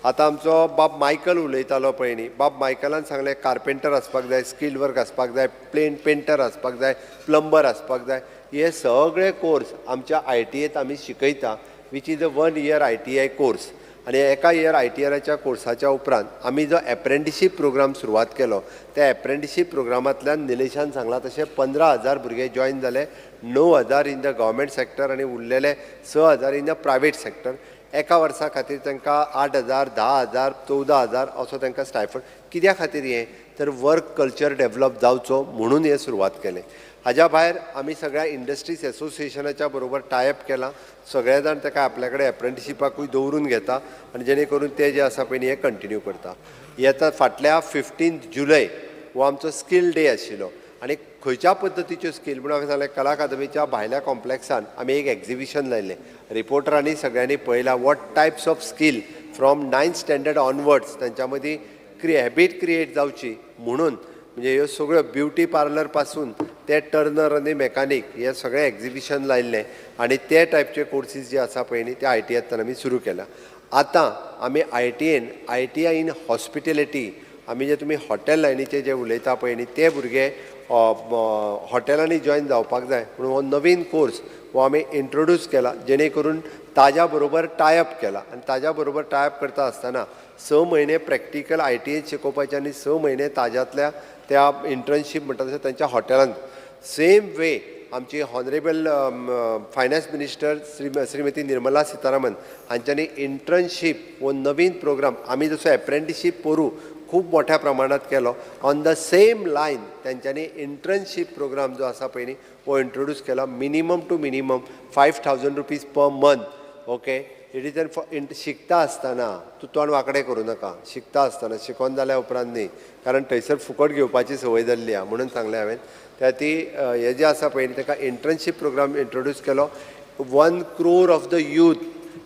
आतां आमचो बाब मायकल उलयतालो पळय न्ही बाब मायकलान सांगलें कार्पेंटर आसपाक जाय, स्किल्ड वर्क आसपाक जाय, पेंटर आसपाक जाय, प्लंबर आसपाक जाय. हे सगळे कोर्स आमच्या ITAत आमी शिकयता which is a 1 year ITI course. आनी एका इयर ITRच्या कोर्साच्या उपरांत आमी जो एप्रेंटिशीप प्रोग्राम सुरवात केलो त्या एप्रेंटिशीप प्रोग्रामांतल्यान निलेशान सांगलां तशें 15,000 भुरगे जॉयन जाले. 9,000 इन द गव्हर्मेंट सेक्टर आनी उरलेले 6,000 इन द प्रायवेट सेक्टर. एका वर्सा खातीर तांकां 8,000, 10,000, 14,000 असो तांकां स्टायफंड. कित्या खातीर हें तर वर्क कल्चर डेव्हलप जावचो म्हणून हें सुरवात केलें. हाज्या भायर आमी सगळ्या इंडस्ट्रीज एसोसिएशनाच्या बरोबर टायअप केलां. सगळे जाण ताका आपल्या कडेन एप्रेंटिशिपाकूय दवरून घेता आनी जेणे करून ते जे आसा पळय हें कंटिन्यू करता. येता फाटल्या 15th जुलय हो आमचो स्कील डे आशिल्लो आनी खंयच्या पद्दतीच्यो स्कील म्हणून हांवें सांगलें कला अकादमीच्या भायल्या कॉम्प्लेक्सान आमी एक एक्झिबिशन लायलें. रिपोर्टरांनी सगळ्यांनी पळयलां what types of skill from 9th standard onwards तांच्या मदीं हॅबीट क्रिएट जावची म्हणून म्हणजे ह्यो सगळ्यो ब्युटी पार्लर पासून ते टर्नर आनी मेकॅनीक हे सगळें एक्झिबिशन लायिल्लें आनी ते टायपचे कोर्सीस जे आसा पळय न्ही ते ITAंतल्यान आमी सुरू केल्या. आतां आमी ITI इन हॉस्पिटेलिटी आमी जे तुमी हॉटेल लायनीचे जे उलयता पळय न्ही ते भुरगे हॉटेलांनी जॉयन जावपाक जाय म्हणून हो नवीन कोर्स हो आमी इंट्रोड्यूस केला जेणे करून ताज्या बरोबर टायअप केला आनी ताज्या बरोबर टायअप करता आसतना 6 म्हयने प्रॅक्टिकल ITI शिकोवपाचे आनी 6 म्हयने ताज्यातल्या त्या इंटर्नशीप म्हणटा तशें तांच्या हॉटेलांत सेम वे आमची honourable finance minister Shrimati Nirmala Sitharaman हांच्यांनी इंटर्नशीप हो नवीन प्रोग्राम आमी जसो एप्रेंटिसशीप पोरू खूब मोठ्या प्रमाणात केलो ऑन द सेम लायन तेंच्यांनी इंटर्नशीप प्रोग्राम जो आसा पळय न्ही हो इंट्रोड्यूस केला minimum two minimum 5,000 rupees per month okay it is for शिकता आसतना तूं तोंड वांकडें करूं नाका शिकता आसतना शिकोवन जाल्या उपरांत न्ही कारण थंयसर फुकट घेवपाची संवय जाल्ली आहा म्हणून सांगलें हांवें त्या ती हे जे आसा पळय ताका इंटर्नशीप प्रोग्राम इंट्रोड्यूस केलो 1 crore ऑफ द यूथ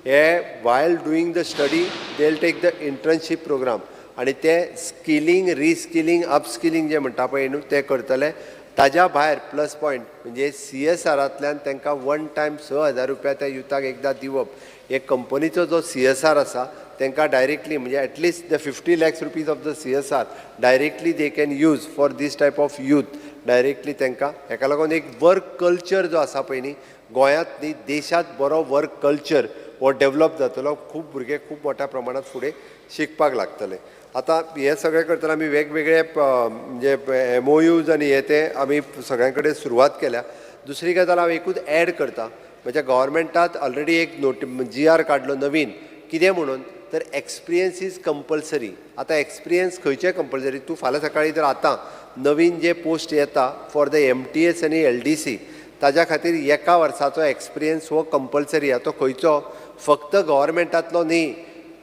हे while doing the study they will take the internship program आनी ते स्किलींग रिस्किलींग अपस्किलींग जे म्हणटा पळय न्हू ते करतले ताज्या भायर प्लस पॉयंट म्हणजे CSRांतल्यान तांकां वन टायम 6,000 रुपया त्या युथाक एकदां दिवप एक कंपनीचो जो CSR आसा तांकां डायरेक्टली म्हणजे at least the 50 lakhs rupees of the CSR directly they can use for these type of youth directly तांकां हेका लागून एक वर्क कल्चर जो आसा पळय न्ही गोंयांत न्ही देशांत बरो वर्क कल्चर हो डेवलप जातलो खूब भुरगे खूब मोठ्या प्रमाणात फुडें शिकपाक लागतले आतां हे सगळें करतना आमी वेगवेगळे म्हणजे MOUs आनी हे ते आमी सगळ्यां कडेन सुरवात केल्या दुसरी गजाल हांव एकूच ॲड करता म्हणजे गव्हर्मेंटात ऑलरेडी एक GR काडलो नवीन कितें म्हणून तर एक्सपिरियन्स इज कंपल्सरी आतां एक्सपिरियन्स खंयचें कंपल्सरी तूं फाल्यां सकाळी जर आतां नवीन जे पोस्ट येता फॉर द MTS आनी LDC ताज्या खातीर एका वर्साचो एक्सपिरियन्स हो कंपल्सरी आहा तो खंयचो फक्त गव्हर्मेंटांतलो न्ही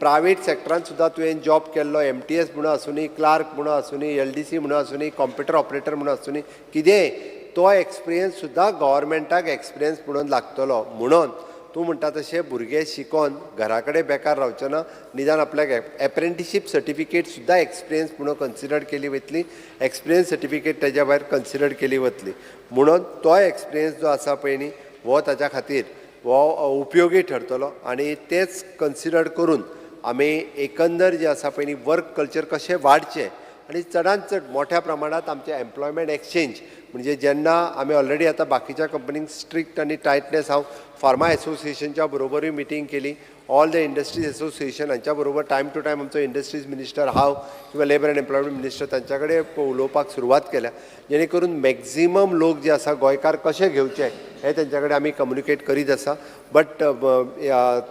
प्रायवेट सेक्टरांत सुद्दां तुवें जॉब केल्लो MTS म्हणून आसूं क्लार्क म्हणून आसूं LDC म्हणून आसूं कॉम्प्युटर ऑपरेटर म्हणून आसूं कितेंय तो एक्सपिरियन्स सुद्दां गव्हर्मेंटाक एक्सपिरियन्स म्हणून लागतलो म्हणून तूं म्हणटा तशें भुरगे शिकोन घरा कडेन बेकार रावचे ना निदान आपल्याक एप्रेंटिसशीप सर्टिफिकेट सुद्दां एक्सपिरियन्स म्हणून कन्सिडर केली वतली एक्सपिरियन्स सर्टिफिकेट तेज्या भायर कन्सिडर केली वतली म्हणून तो एक्सपिरियन्स जो आसा पळय न्ही हो ताच्या खातीर हो उपयोगी ठरतलो आनी तेच कन्सिडर करून आमी एकंदर जे आसा पळय न्ही वर्क कल्चर कशें वाडचें आनी चडांत चड मोठ्या प्रमाणात आमचें एम्प्लॉयमेंट एक्सचेंज म्हणजे जेन्ना आमी ऑलरेडी आतां बाकीच्या कंपनींक स्ट्रिक्ट आनी टायटनेस हांव फार्मा एसोसिएशनच्या बरोबरूय मिटींग केली ऑल द इंडस्ट्रीज एसोसिएशन हांच्या बरोबर टायम टू टायम आमचो इंडस्ट्रीज मिनिस्टर हांव किंवा लेबर एंड एम्प्लॉयमेंट मिनिस्टर तांच्या कडेन उलोवपाक सुरवात केल्या जेणे करून मॅक्झिमम लोक जे आसा गोंयकार कशे घेवचे हे तेंच्या कडेन आमी कम्युनिकेट करीत आसा बट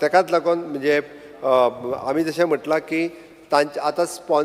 तेकाच लागून म्हणजे आमी जशें म्हटलां की तांचे आतां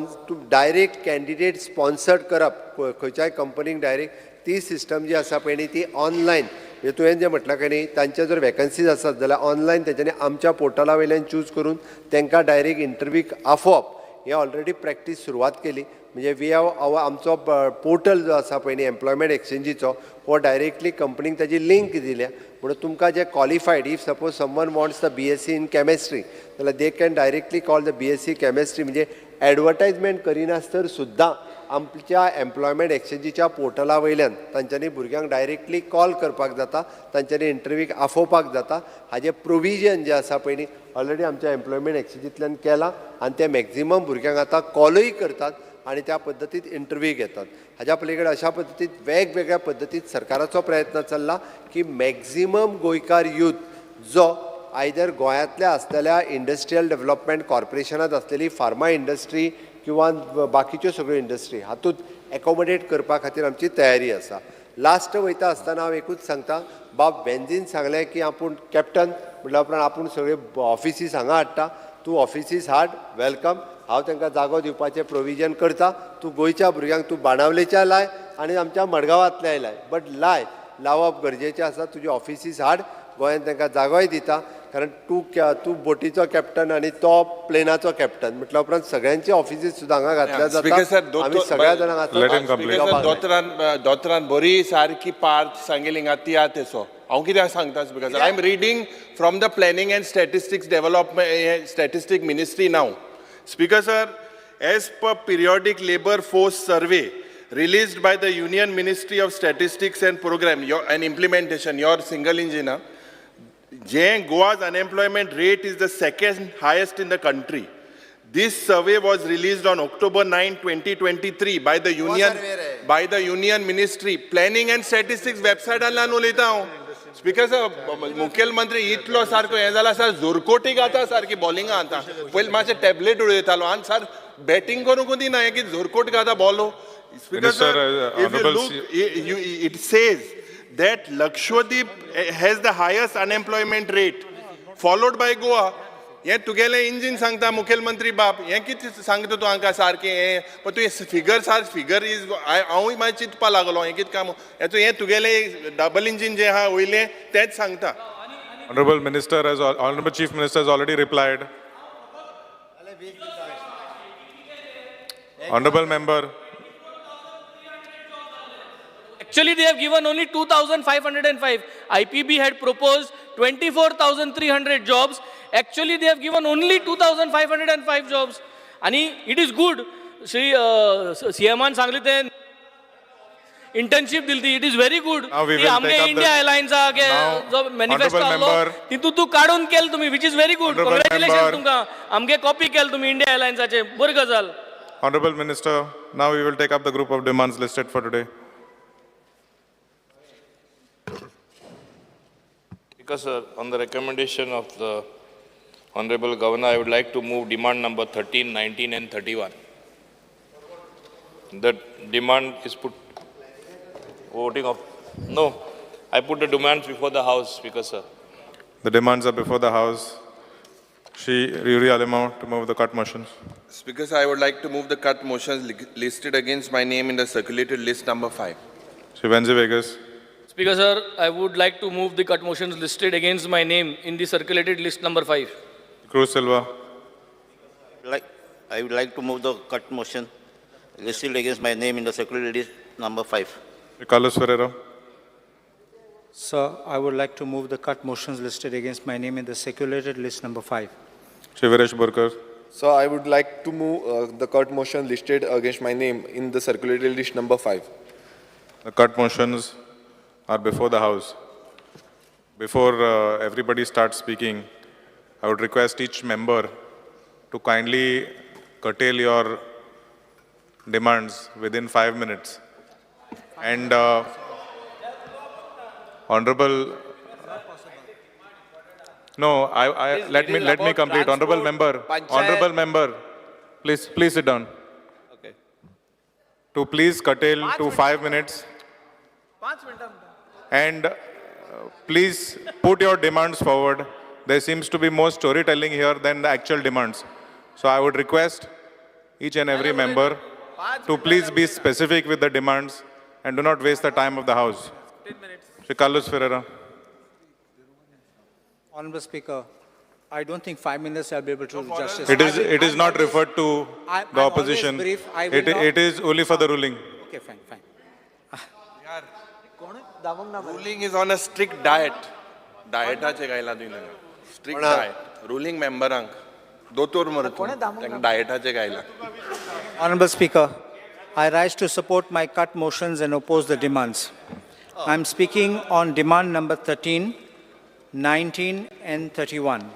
डायरेक्ट कॅन्डिडेट स्पॉन्सर्ड करप खंयच्याय कंपनीक डायरेक्ट ती सिस्टम जी आसा पळय न्ही ती ऑनलायन म्हणजे तुवें जें म्हटलां की न्ही तांचे जर वॅकन्सीज आसत जाल्यार ऑनलायन तेच्यांनी आमच्या पोर्टला वयल्यान चूज करून तांकां डायरेक्ट इंटरव्यूक आफोवप हे ऑलरेडी प्रॅक्टीस सुरवात केली म्हणजे वी हॅव आमचो पोर्टल जो आसा पळय न्ही एम्प्लॉयमेंट एक्सचेंजीचो हो डायरेक्टली कंपनीक ताजी लिंक दिल्या म्हणून तुमकां जे qualified if suppose someone wants the BSc in chemistry जाल्यार they can directly call the BSc chemistry म्हणजे एडवर्टायजमेंट करिनासतर सुद्दां आमच्या एम्प्लॉयमेंट एक्सचेंजीच्या पोर्टला वयल्यान तांच्यांनी भुरग्यांक डायरेक्टली कॉल करपाक जाता तांच्यांनी इंटरव्यूक आफोवपाक जाता हाजें प्रोविजन जें आसा पळय न्ही ऑलरेडी आमच्या एम्प्लॉयमेंट एक्सचेंजींतल्यान केलां आनी ते मॅक्झिमम भुरग्यांक आतां कॉलूय करतात आनी त्या पद्दतीत इंटरव्यू घेतात हाज्या पलीकडे अशा पद्दतीत वेगवेगळ्या पद्दतीत सरकाराचो प्रयत्न चल्ला की मॅक्झिमम गोंयकार यूथ जो आयदर गोंयांतल्या आसलेल्या इंडस्ट्रियल डेव्हलपमेंट कॉर्पोरेशनांत आसलेली फार्मा इंडस्ट्री किंवा बाकीच्यो सगळ्यो इंडस्ट्री हातूंत एकोमोडेट करपा खातीर आमची तयारी आसा लास्ट वयता आसतना हांव एकूच सांगता बाब बेंजीन सांगलें की आपूण कॅप्टन म्हटल्या उपरांत आपूण सगळे ऑफिसीस हांगा हाडटा तूं ऑफिसीस हाड वेलकम हांव तांकां जागो दिवपाचें प्रोविजन करता तूं गोंयच्या भुरग्यांक तूं बाणावलेच्या लाय आनी आमच्या मडगांवांतल्याय लाय बट लावप गरजेचें आसा तुजी ऑफिसीस हाड गोंयांत तांकां जागोय दिता कारण तूं बोटीचो कॅप्टन आनी तो प्लेनाचो कॅप्टन म्हटल्या उपरांत सगळ्यांची ऑफिसीस सुद्दां हांगा घातल्या जाता आमी सगळ्या जाणांक दोतरान बरी सारकी पार्ट सांगली हिंगा ती आहा तेसो हांव कित्याक सांगता because I am reading from the planning and statistics development statistic ministry now Speaker sir, as per periodic labor force survey released by the Union Ministry of Statistics and Program and Implementation, your single engine, Goa's unemployment rate is the second highest in the country. This survey was released on October 9, 2023 by the Union Ministry. Planning and Statistics website allan उलयता हांव. Speaker sir, मुखेलमंत्री इतलो सारको हें जाला sir जोरकोटी घाता सारकी bowling आता. पयलीं मातशें टॅबलेट उडयतालो आनी सर बॅटिंग करूंक दिना हें कितें जोरकोट घाता bowler. Speaker sir, if you look, it says that Lakshadweep has the highest unemployment rate, followed by Goa. हे तुगेले इंजिन सांगता मुखेलमंत्री बाप हे कितें सांगता तूं हांकां सारकें हें पण तूं फिगर इज हांवूय मागीर चिंतपा लागलो हें कितें काम हें तुगेले डबल इंजिन जें आहा वयलें तेंच सांगता. Honorable Chief Minister has already replied. Honorable Member. Actually, they have given only 2,505. IPB had proposed 24,300 jobs. Actually, they have given only 2,505 jobs. And it is good. Shri CMan सांगले ते internship दिलती. It is very good. Now we will आमगे take up India Airlines आगे जो manifesto आलो तितू तू काढून केल तुम्ही, which is very good. Congratulations तुमका. आमगे copy केल तुम्ही India Airlines आचे. बरी गजाल. Honorable Minister, now we will take up the group of demands listed for today. Because on the recommendation of the Honorable Governor, I would like to move demand number 13, 19 and 31. The demand is put voting of, no, I put the demands before the House, Speaker sir. The demands are before the House. Shri Yuri Alimo to move the cut motions. Speaker sir, I would like to move the cut motions listed against my name in the circulated list number 5. Shri Venzi Vegas. Speaker sir, I would like to move the cut motions listed against my name in the circulated list number 5. Cruz Silva. I would like to move the cut motion listed against my name in the circulated list number 5. Carlos Ferreira. Sir, I would like to move the cut motions listed against my name in the circulated list number 5. Shivaresh Burkar. So I would like to move the cut motion listed against my name in the circulated list number 5. The cut motions are before the House. Before everybody starts speaking, I would request each member to kindly curtail your demands within 5 minutes. And Honorable, no, let me complete. Honorable member, please sit down. Okay. To please curtail to 5 minutes. And please put your demands forward. There seems to be more storytelling here than the actual demands. So I would request each and every member to please be specific with the demands and do not waste the time of the House. Shri Carlos Ferreira. Honorable Speaker, I don't think 5 minutes I'll be able to do justice. It is not referred to the opposition. Brief. It is only for the ruling. Okay, fine. Ruling is on a strict diet. Dietaचे गायला दिलं. Strict diet. Ruling memberank. दोतोर मरतो. Dietaचे गायला. Honorable Speaker, I rise to support my cut motions and oppose the demands. I'm speaking on demand number 13, 19 and 31.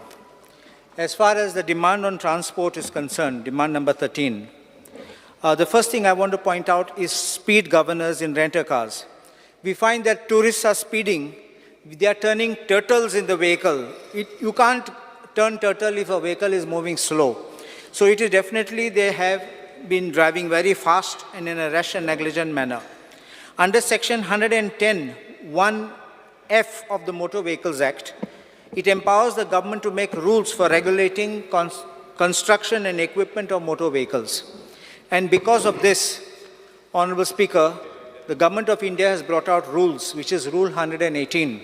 As far as the demand on transport is concerned, demand number 13, the first thing I want to point out is speed governors in renter cars. We find that tourists are speeding. They are turning turtles in the vehicle. You can't turn turtle if a vehicle is moving slow. So it is definitely they have been driving very fast and in a rash and negligent manner. Under Section 110, 1F of the Motor Vehicles Act, it empowers the government to make rules for regulating construction and equipment of motor vehicles. And because of this, Honorable Speaker, the Government of India has brought out rules, which is Rule 118,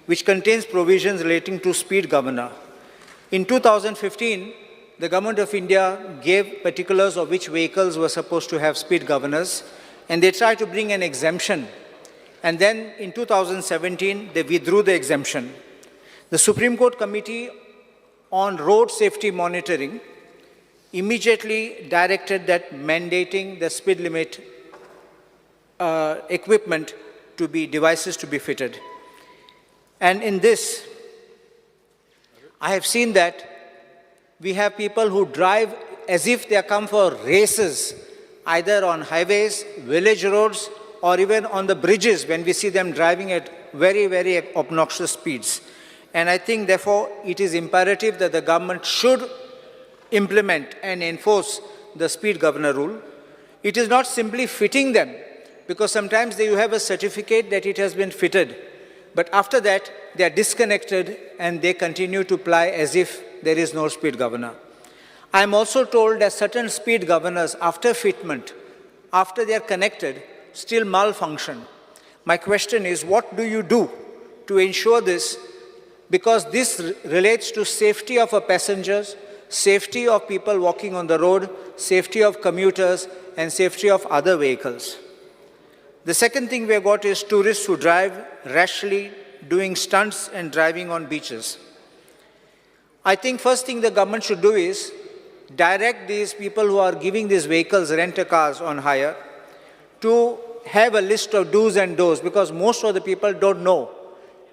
which contains provisions relating to speed governor. In 2015, the Government of India gave particulars of which vehicles were supposed to have speed governors, and they tried to bring an exemption. And then in 2017, they withdrew the exemption. The Supreme Court Committee on Road Safety Monitoring immediately directed that mandating the speed limit equipment to be, devices to be fitted. And in this, I have seen that we have people who drive as if they come for races, either on highways, village roads, or even on the bridges when we see them driving at very, very obnoxious speeds. And I think, therefore, it is imperative that the government should implement and enforce the speed governor rule. It is not simply fitting them, because sometimes you have a certificate that it has been fitted, but after that, they are disconnected and they continue to ply as if there is no speed governor. I am also told that certain speed governors, after fitment, after they are connected, still malfunction. My question is, what do you do to ensure this? Because this relates to safety of our passengers, safety of people walking on the road, safety of commuters, and safety of other vehicles. The second thing we have got is tourists who drive rashly, doing stunts and driving on beaches. I think first thing the government should do is direct these people who are giving these vehicles, rent-a-cars on hire, to have a list of do's and don'ts, because most of the people don't know.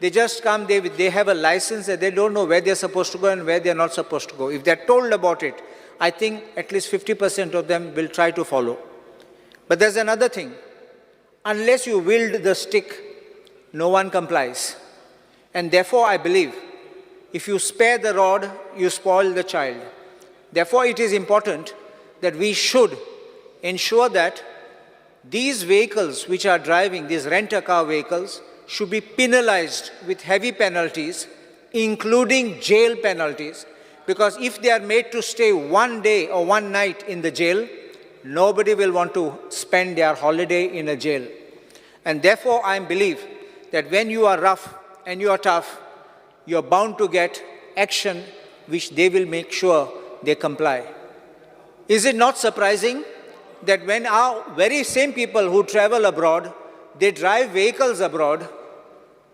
They just come, they have a license, and they don't know where they're supposed to go and where they're not supposed to go. If they're told about it, I think at least 50% of them will try to follow. But there's another thing. Unless you wield the stick, no one complies. And therefore, I believe, if you spare the rod, you spoil the child. Therefore, it is important that we should ensure that these vehicles which are driving, these rent-a-car vehicles, should be penalized with heavy penalties, including jail penalties, because if they are made to stay one day or one night in the jail, nobody will want to spend their holiday in a jail. And therefore, I believe that when you are rough and you are tough, you are bound to get action which they will make sure they comply. Is it not surprising that when our very same people who travel abroad, they drive vehicles abroad,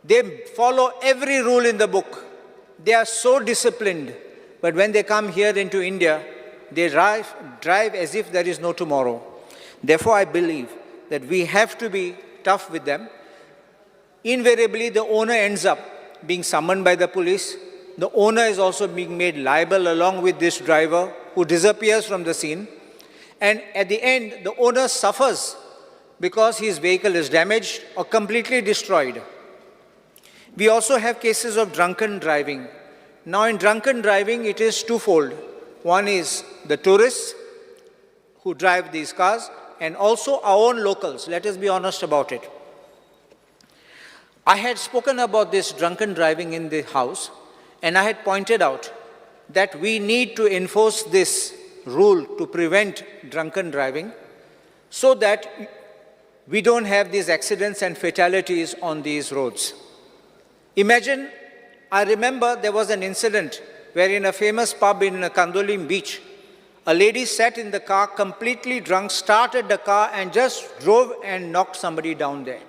they follow every rule in the book. They are so disciplined. But when they come here into India, they drive as if there is no tomorrow. Therefore, I believe that we have to be tough with them. Invariably, the owner ends up being summoned by the police. The owner is also being made liable along with this driver who disappears from the scene. And at the end, the owner suffers because his vehicle is damaged or completely destroyed. We also have cases of drunken driving. Now, in drunken driving, it is twofold. One is the tourists who drive these cars, and also our own locals. Let us be honest about it. I had spoken about this drunken driving in the House, and I had pointed out that we need to enforce this rule to prevent drunken driving so that we don't have these accidents and fatalities on these roads. Imagine, I remember there was an incident where in a famous pub in Kandolim beach, a lady sat in the car completely drunk, started the car and just drove and knocked somebody down there.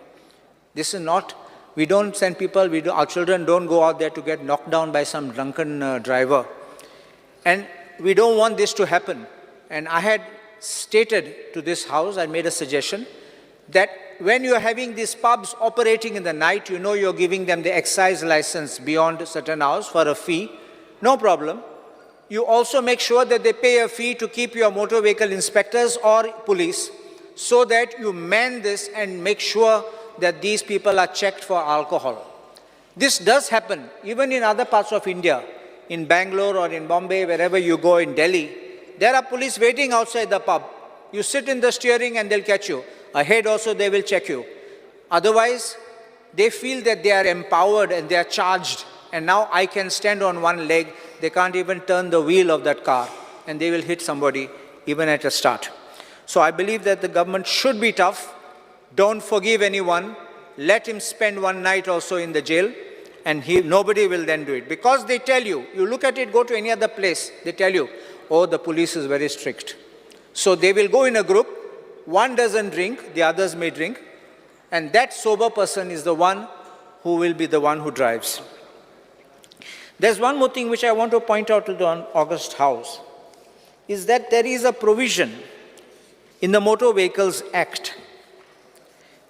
This is not, we don't send people, our children don't go out there to get knocked down by some drunken driver. And we don't want this to happen. And I had stated to this House, I made a suggestion, that when you are having these pubs operating in the night, you know you're giving them the excise license beyond certain hours for a fee, no problem. You also make sure that they pay a fee to keep your motor vehicle inspectors or police so that you man this and make sure that these people are checked for alcohol. This does happen even in other parts of India, in Bangalore or in Bombay, wherever you go in Delhi. There are police waiting outside the pub. You sit in the steering and they'll catch you. Ahead also they will check you. Otherwise, they feel that they are empowered and they are charged. And now I can stand on one leg. They can't even turn the wheel of that car. And they will hit somebody even at a start. So I believe that the government should be tough. Don't forgive anyone. Let him spend one night also in the jail. And nobody will then do it. Because they tell you, you look at it, go to any other place, they tell you, oh, the police is very strict. So they will go in a group. One doesn't drink, the others may drink, and that sober person is the one who will be the one who drives. There's one more thing which I want to point out to the August House, is that there is a provision in the Motor Vehicles Act.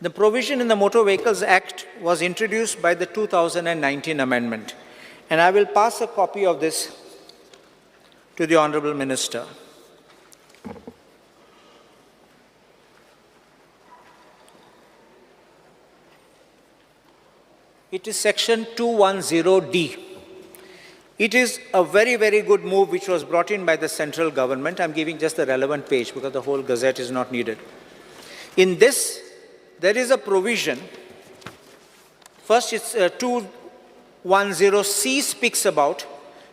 The provision in the Motor Vehicles Act was introduced by the 2019 amendment, And I will pass a copy of this to the Honorable Minister. It is section 210D. It is a very, very good move which was brought in by the central government. I'm giving just the relevant page because the whole gazette is not needed. In this, there is a provision. First, it's 210C speaks about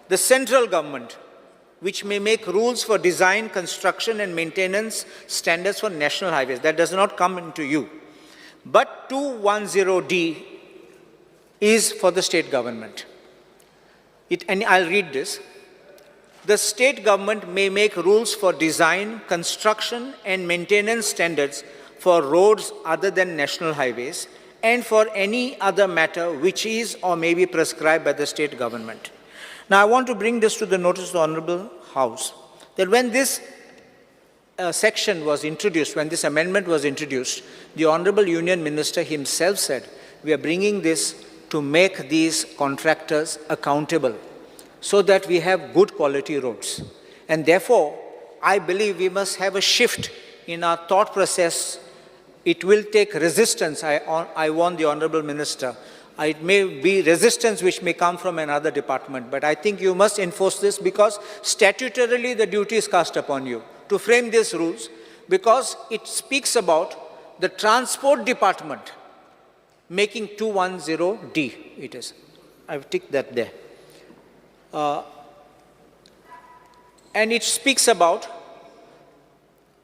the central government, which may make rules for design, construction, and maintenance standards for national highways. That does not come into you. But 210D is for the state government. And I'll read this. The state government may make rules for design, construction, and maintenance standards for roads other than national highways and for any other matter which is or may be prescribed by the state government. Now, I want to bring this to the notice of the Honorable House, that when this section was introduced, when this amendment was introduced, the Honorable Union Minister himself said, we are bringing this to make these contractors accountable so that we have good quality roads. And therefore, I believe we must have a shift in our thought process. It will take resistance, I warn the Honorable Minister. It may be resistance which may come from another department, but I think you must enforce this because statutorily the duty is cast upon you to frame these rules, because it speaks about the transport department making 210D, it is. I've ticked that there. And it speaks about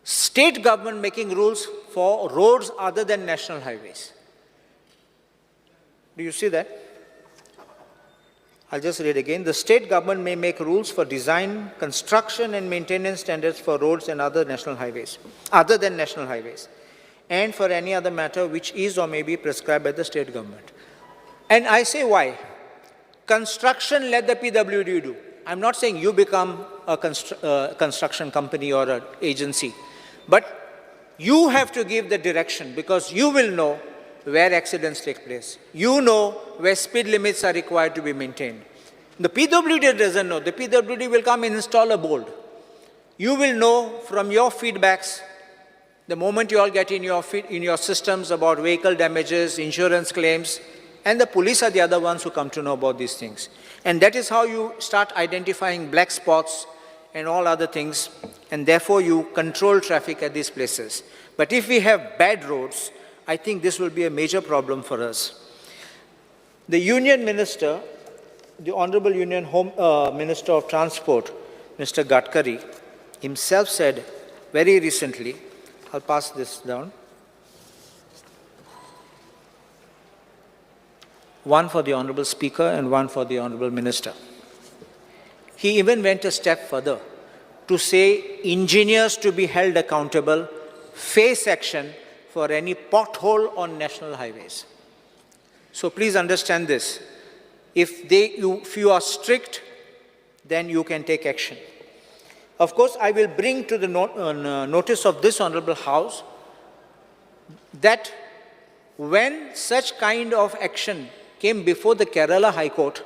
state government making rules for roads other than national highways. Do you see that? I'll just read again. The state government may make rules for design, construction, and maintenance standards for roads and other national highways, other than national highways, and for any other matter which is or may be prescribed by the state government. And I say why? Construction, let the PWD do. I'm not saying you become a construction company or an agency, but you have to give the direction because you will know where accidents take place. You know where speed limits are required to be maintained. The PWD doesn't know. The PWD will come and install a board. You will know from your feedbacks, the moment you all get in your systems about vehicle damages, insurance claims, and the police are the other ones who come to know about these things. And that is how you start identifying black spots and all other things, and therefore you control traffic at these places. But if we have bad roads, I think this will be a major problem for us. The Union Minister, the Honorable Union Minister of Transport, Mr. Gadkari, himself said very recently, I'll pass this down. One for the Honorable Speaker and one for the Honorable Minister. He even went a step further to say engineers to be held accountable, face action for any pothole on national highways. So please understand this. If you are strict, then you can take action. Of course, I will bring to the notice of this Honorable House that when such kind of action came before the Kerala High Court,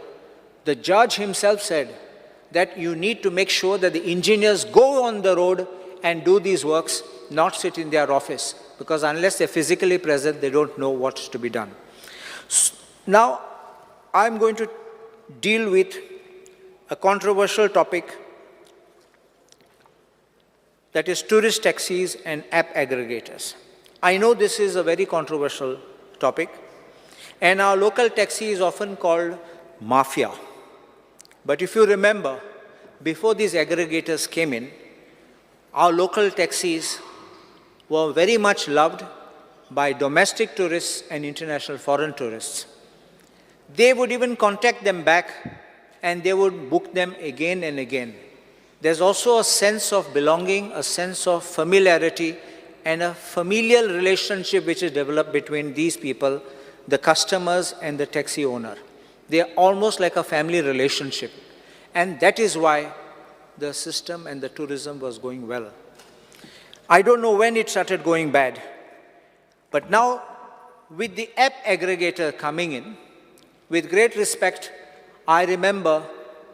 the judge himself said that you need to make sure that the engineers go on the road and do these works, not sit in their office, because unless they're physically present, they don't know what's to be done. Now, I'm going to deal with a controversial topic, that is tourist taxis and app aggregators. I know this is a very controversial topic, and our local taxi is often called mafia. But if you remember, before these aggregators came in, our local taxis were very much loved by domestic tourists and international foreign tourists. They would even contact them back and they would book them again and again. There's also a sense of belonging, a sense of familiarity, and a familial relationship which is developed between these people, the customers and the taxi owner. They are almost like a family relationship. And that is why the system and the tourism was going well. I don't know when it started going bad, but now with the app aggregator coming in, with great respect, I remember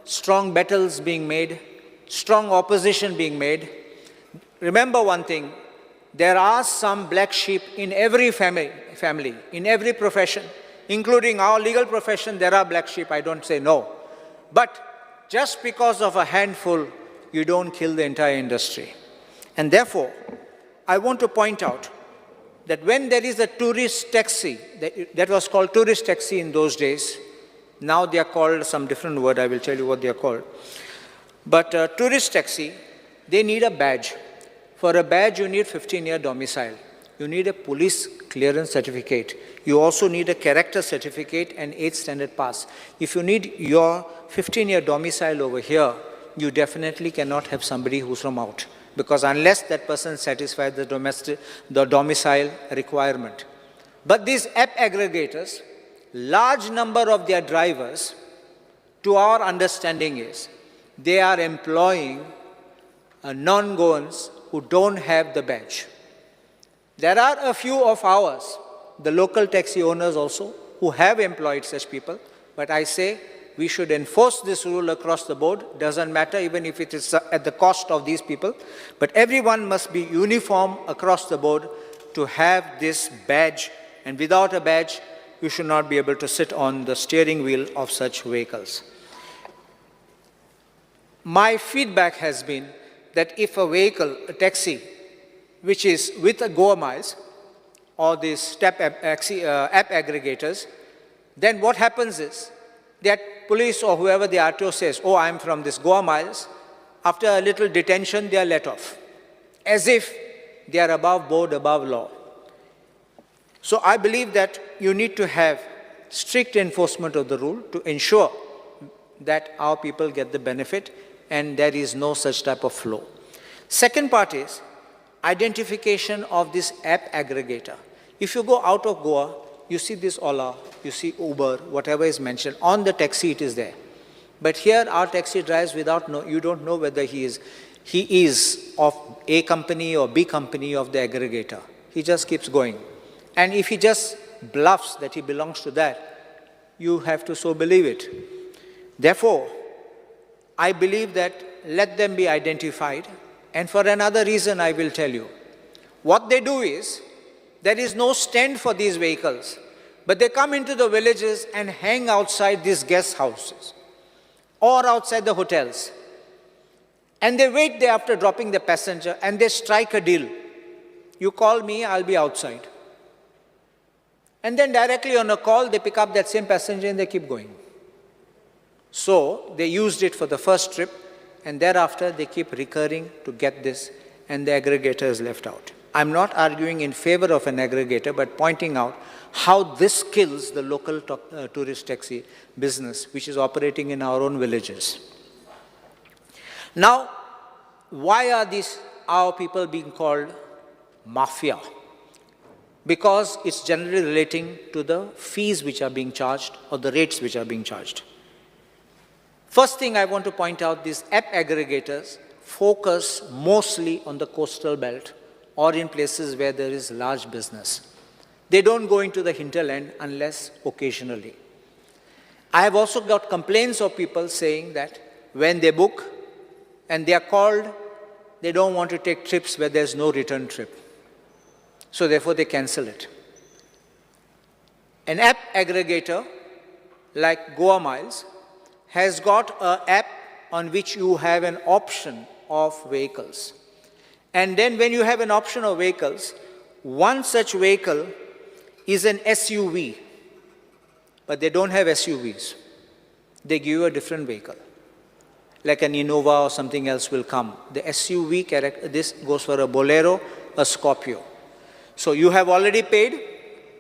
strong battles being made, strong opposition being made. Remember one thing, there are some black sheep in every family, in every profession, including our legal profession, there are black sheep, I don't say no. But just because of a handful, you don't kill the entire industry. And therefore, I want to point out that when there is a tourist taxi, that was called tourist taxi in those days, now they are called some different word, I will tell you what they are called. But tourist taxi, they need a badge. For a badge, you need 15-year domicile. You need a police clearance certificate. You also need a character certificate and 8th standard pass. If you need your 15-year domicile over here, you definitely cannot have somebody who's from out, because unless that person satisfies the domicile requirement. But these app aggregators, large number of their drivers, to our understanding is, they are employing non-Goans who don't have the badge. There are a few of ours, the local taxi owners also, who have employed such people, but I say we should enforce this rule across the board. Doesn't matter even if it is at the cost of these people, but everyone must be uniform across the board to have this badge, and without a badge, you should not be able to sit on the steering wheel of such vehicles. My feedback has been that if a vehicle, a taxi, which is with a Goa miles, or these app aggregators, then what happens is that police or whoever the RTO says, oh, I'm from this Goa miles, after a little detention, they are let off, as if they are above board, above law. So I believe that you need to have strict enforcement of the rule to ensure that our people get the benefit and there is no such type of flow. Second part is identification of this app aggregator. If you go out of Goa, you see this Ola, you see Uber, whatever is mentioned, on the taxi it is there. But here our taxi drives without you don't know whether he is of A company or B company of the aggregator. He just keeps going. And if he just bluffs that he belongs to that, you have to so believe it. Therefore, I believe that let them be identified. And for another reason, I will tell you. What they do is, there is no stand for these vehicles, but they come into the villages and hang outside these guest houses or outside the hotels. And they wait there after dropping the passenger and they strike a deal. You call me, I'll be outside. And then directly on a call, they pick up that same passenger and they keep going. So they used it for the first trip, and thereafter they keep recurring to get this, and the aggregator is left out. I'm not arguing in favor of an aggregator, but pointing out how this kills the local tourist taxi business, which is operating in our own villages. Now, why are our people being called mafia? Because it's generally relating to the fees which are being charged or the rates which are being charged. First thing I want to point out, these app aggregators focus mostly on the coastal belt or in places where there is large business. They don't go into the hinterland unless occasionally. I have also got complaints of people saying that when they book and they are called, they don't want to take trips where there's no return trip. So therefore they cancel it. An app aggregator like Goa Miles has got an app on which you have an option of vehicles. And then when you have an option of vehicles, one such vehicle is an SUV, but they don't have SUVs. They give you a different vehicle, like an Innova or something else will come. The SUV character, this goes for a Bolero, a Scorpio. So you have already paid,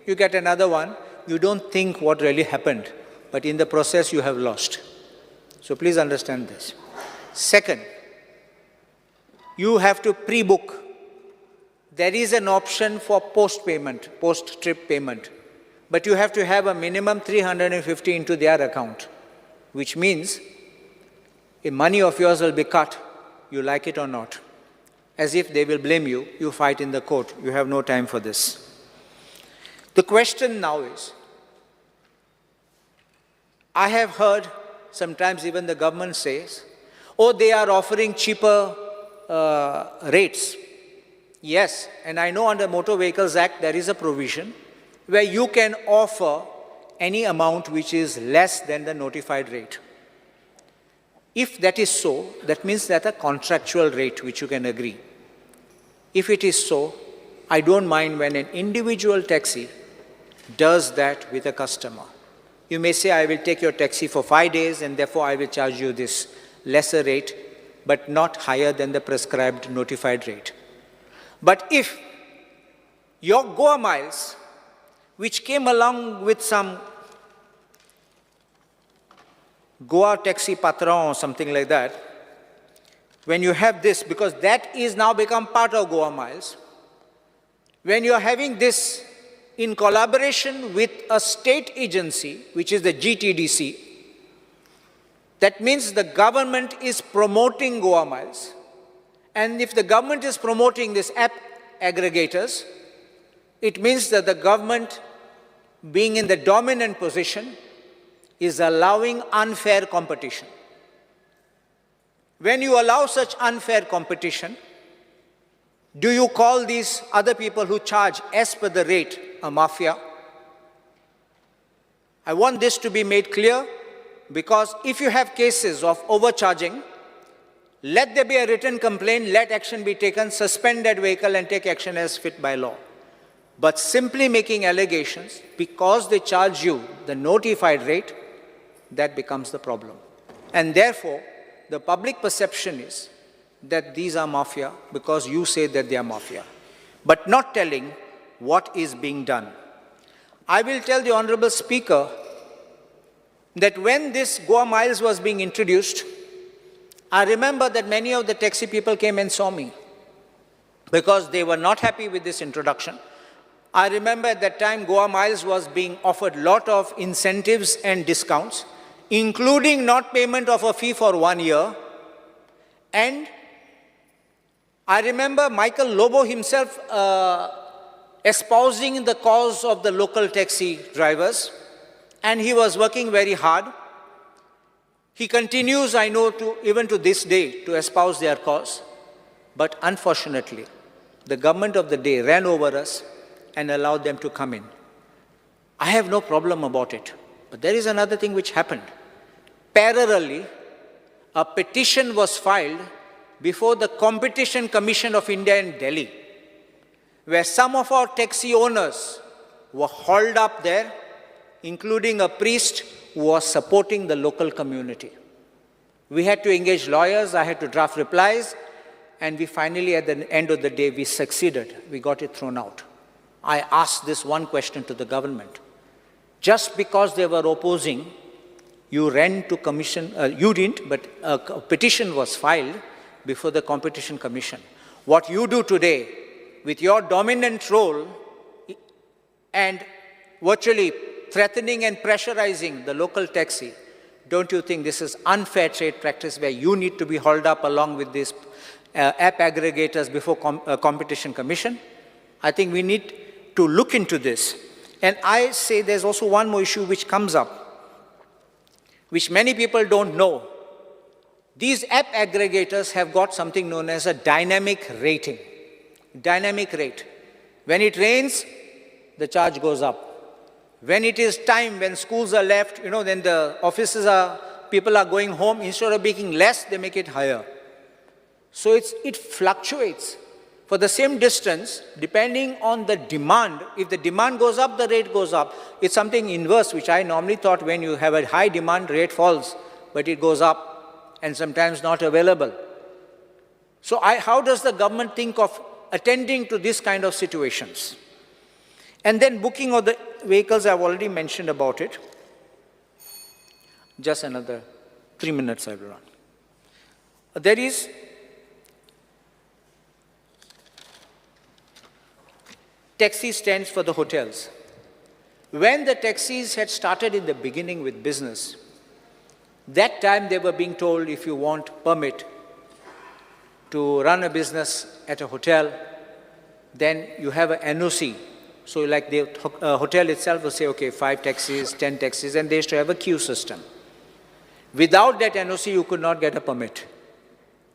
you get another one, you don't think what really happened, but in the process you have lost. So please understand this. Second, you have to pre-book. There is an option for post-payment, post-trip payment, but you have to have a minimum 350 into their account, which means if money of yours will be cut, you like it or not. As if they will blame you, you fight in the court. You have no time for this. The question now is, I have heard sometimes even the government says, oh, they are offering cheaper rates. Yes, and I know under Motor Vehicles Act there is a provision where you can offer any amount which is less than the notified rate. If that is so, that means that a contractual rate which you can agree. If it is so, I don't mind when an individual taxi does that with a customer. You may say, I will take your taxi for 5 days and therefore I will charge you this lesser rate, but not higher than the prescribed notified rate. But if your Goa miles, which came along with some Goa taxi patron or something like that, when you have this, because that is now become part of Goa miles, when you are having this in collaboration with a state agency, which is the GTDC, that means the government is promoting Goa miles. And if the government is promoting these app aggregators, it means that the government, being in the dominant position, is allowing unfair competition. When you allow such unfair competition, do you call these other people who charge as per the rate a mafia? I want this to be made clear, because if you have cases of overcharging, let there be a written complaint, let action be taken, suspend that vehicle and take action as fit by law. But simply making allegations because they charge you the notified rate, that becomes the problem. And therefore, the public perception is that these are mafia because you say that they are mafia, but not telling what is being done. I will tell the Honorable Speaker that when this Goa Miles was being introduced, I remember that many of the taxi people came and saw me because they were not happy with this introduction. I remember at that time Goa Miles was being offered a lot of incentives and discounts, including not payment of a fee for 1 year. And I remember Michael Lobo himself espousing the cause of the local taxi drivers, and he was working very hard. He continues, I know, even to this day, to espouse their cause. But unfortunately, the government of the day ran over us and allowed them to come in. I have no problem about it. But there is another thing which happened. Parallelly, a petition was filed before the Competition Commission of India in Delhi, where some of our taxi owners were hauled up there, including a priest who was supporting the local community. We had to engage lawyers, I had to draft replies, and we finally, at the end of the day, we succeeded. We got it thrown out. I asked this one question to the government. Just because they were opposing, you ran to commission, you didn't, but a petition was filed before the Competition Commission. What you do today, with your dominant role and virtually threatening and pressurizing the local taxi, don't you think this is unfair trade practice where you need to be hauled up along with these app aggregators before Competition Commission? I think we need to look into this. And I say there's also one more issue which comes up, which many people don't know. These app aggregators have got something known as a dynamic rating. Dynamic rate. When it rains, the charge goes up. When it is time, when schools are left, then the offices people are going home, instead of making less, they make it higher. So it fluctuates. For the same distance, depending on the demand, if the demand goes up, the rate goes up. It's something inverse, which I normally thought when you have a high demand, rate falls, but it goes up and sometimes not available. So how does the government think of attending to this kind of situations? And then booking of the vehicles, I've already mentioned about it. Just another 3 minutes I will run. There is taxi stands for the hotels. When the taxis had started in the beginning with business, that time they were being told if you want permit to run a business at a hotel, then you have an NOC. So like the hotel itself will say, okay, 5 taxis, 10 taxis, and they used to have a queue system. Without that NOC, you could not get a permit.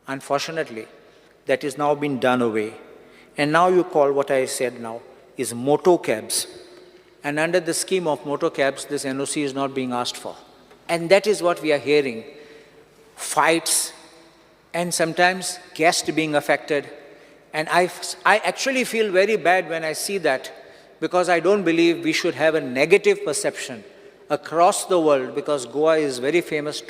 Unfortunately, that is now been done away. And now you call what I said now is motor cabs. And under the scheme of motor cabs, this NOC is not being asked for. And that is what we are hearing. Fights, and sometimes guests being affected. And I actually feel very bad when I see that, because I don't believe we should have a negative perception across the world, because Goa is very famous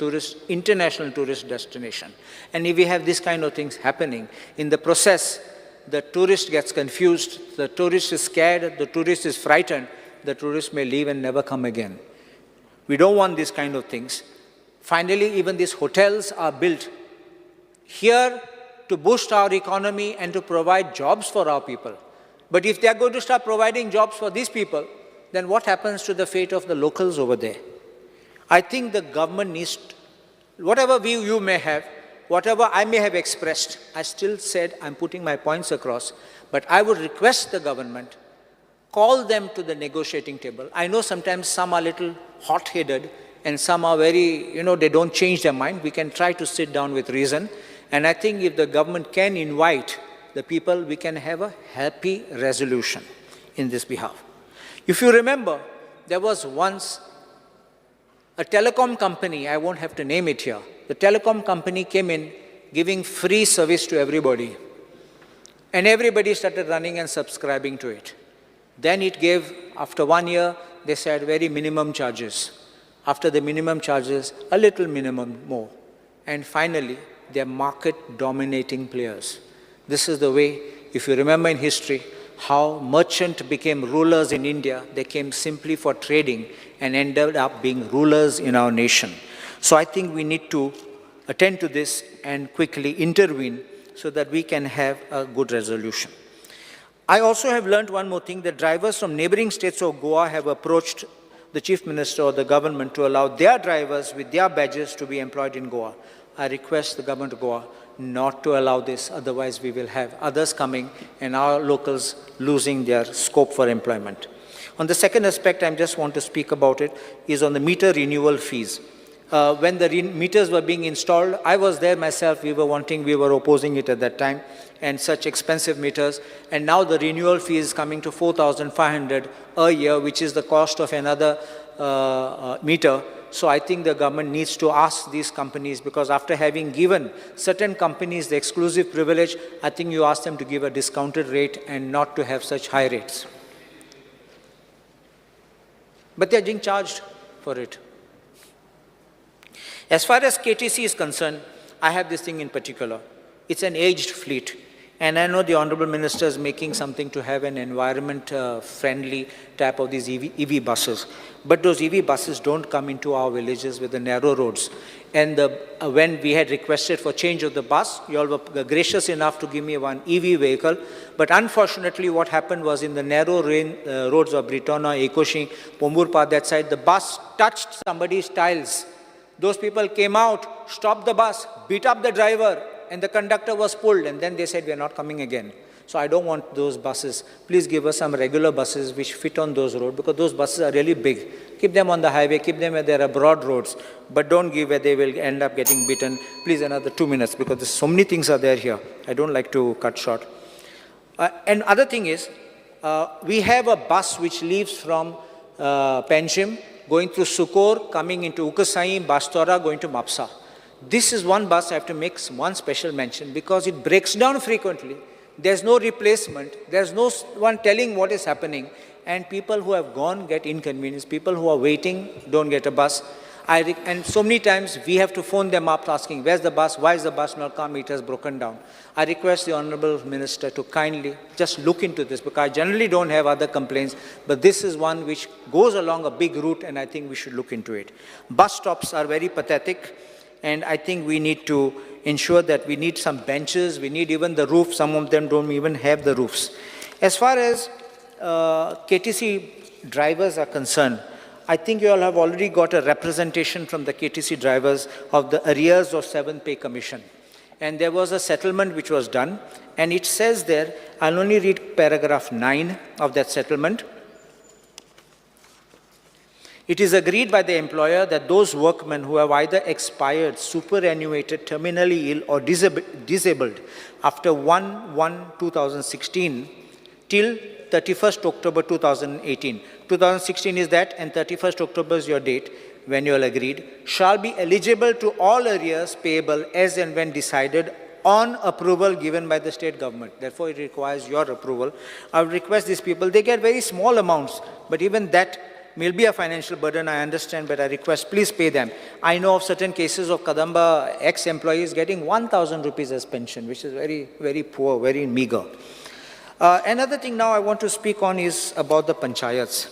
international tourist destination. And if we have this kind of things happening, in the process, the tourist gets confused, the tourist is scared, the tourist is frightened, the tourist may leave and never come again. We don't want these kind of things. Finally, even these hotels are built here to boost our economy and to provide jobs for our people. But if they are going to start providing jobs for these people, then what happens to the fate of the locals over there? I think the government needs, whatever view you may have, whatever I may have expressed, I still said I'm putting my points across, but I would request the government, call them to the negotiating table. I know sometimes some are a little hot-headed and some are very, they don't change their mind. We can try to sit down with reason. And I think if the government can invite the people, we can have a happy resolution in this behalf. If you remember, there was once a telecom company, I won't have to name it here. The telecom company came in giving free service to everybody. And everybody started running and subscribing to it. Then it gave, after 1 year, they said very minimum charges. After the minimum charges, a little minimum more. And finally, they're market-dominating players. This is the way, if you remember in history, how merchants became rulers in India. They came simply for trading and ended up being rulers in our nation. So I think we need to attend to this and quickly intervene so that we can have a good resolution. I also have learned one more thing, that drivers from neighboring states of Goa have approached the Chief Minister or the government to allow their drivers with their badges to be employed in Goa. I request the government of Goa not to allow this, otherwise we will have others coming and our locals losing their scope for employment. On the second aspect, I just want to speak about it, is on the meter renewal fees. When the meters were being installed, I was there myself, we were opposing it at that time, and such expensive meters, and now the renewal fee is coming to 4,500 a year, which is the cost of another meter. So I think the government needs to ask these companies, because after having given certain companies the exclusive privilege, I think you ask them to give a discounted rate and not to have such high rates. But they're being charged for it. As far as KTC is concerned, I have this thing in particular. It's an aged fleet. And I know the Honorable Minister is making something to have an environment-friendly type of these EV buses. But those EV buses don't come into our villages with the narrow roads. And when we had requested for change of the bus, you all were gracious enough to give me one EV vehicle. But unfortunately, what happened was in the narrow roads of Britona, Ekoshi, Pomburpa, that side, the bus touched somebody's tiles. Those people came out, stopped the bus, beat up the driver, and the conductor was pulled, and then they said, we are not coming again. So I don't want those buses. Please give us some regular buses which fit on those roads, because those buses are really big. Keep them on the highway, keep them where there are broad roads, but don't give where they will end up getting beaten. Please, another 2 minutes, because there's so many things are there here. I don't like to cut short. And other thing is, we have a bus which leaves from Penjim, going through Sukor, coming into Ukasai, Bastora, going to Mapsa. This is one bus I have to make one special mention, because it breaks down frequently. There's no replacement. There's no one telling what is happening. And people who have gone get inconvenienced. People who are waiting don't get a bus. And so many times we have to phone them up asking, where's the bus? Why is the bus not come? It has broken down. I request the Honorable Minister to kindly just look into this, because I generally don't have other complaints, but this is one which goes along a big route, and I think we should look into it. Bus stops are very pathetic, and I think we need to ensure that we need some benches, we need even the roof. Some of them don't even have the roofs. As far as KTC drivers are concerned, I think you all have already got a representation from the KTC drivers of the arrears of 7th Pay Commission. And there was a settlement which was done, and it says there, I'll only read paragraph 9 of that settlement. It is agreed by the employer that those workmen who have either expired, superannuated, terminally ill or disabled after 1/1/2016 till 31st October 2018. 2016 is that and 31st October is your date when you all agreed, shall be eligible to all arrears payable as and when decided on approval given by the state government. Therefore, it requires your approval. I would request these people, they get very small amounts, but even that may be a financial burden, I understand, but I request, please pay them. I know of certain cases of Kadamba ex-employees getting 1,000 rupees as pension, which is very, very poor, very meager. Another thing now I want to speak on is about the panchayats.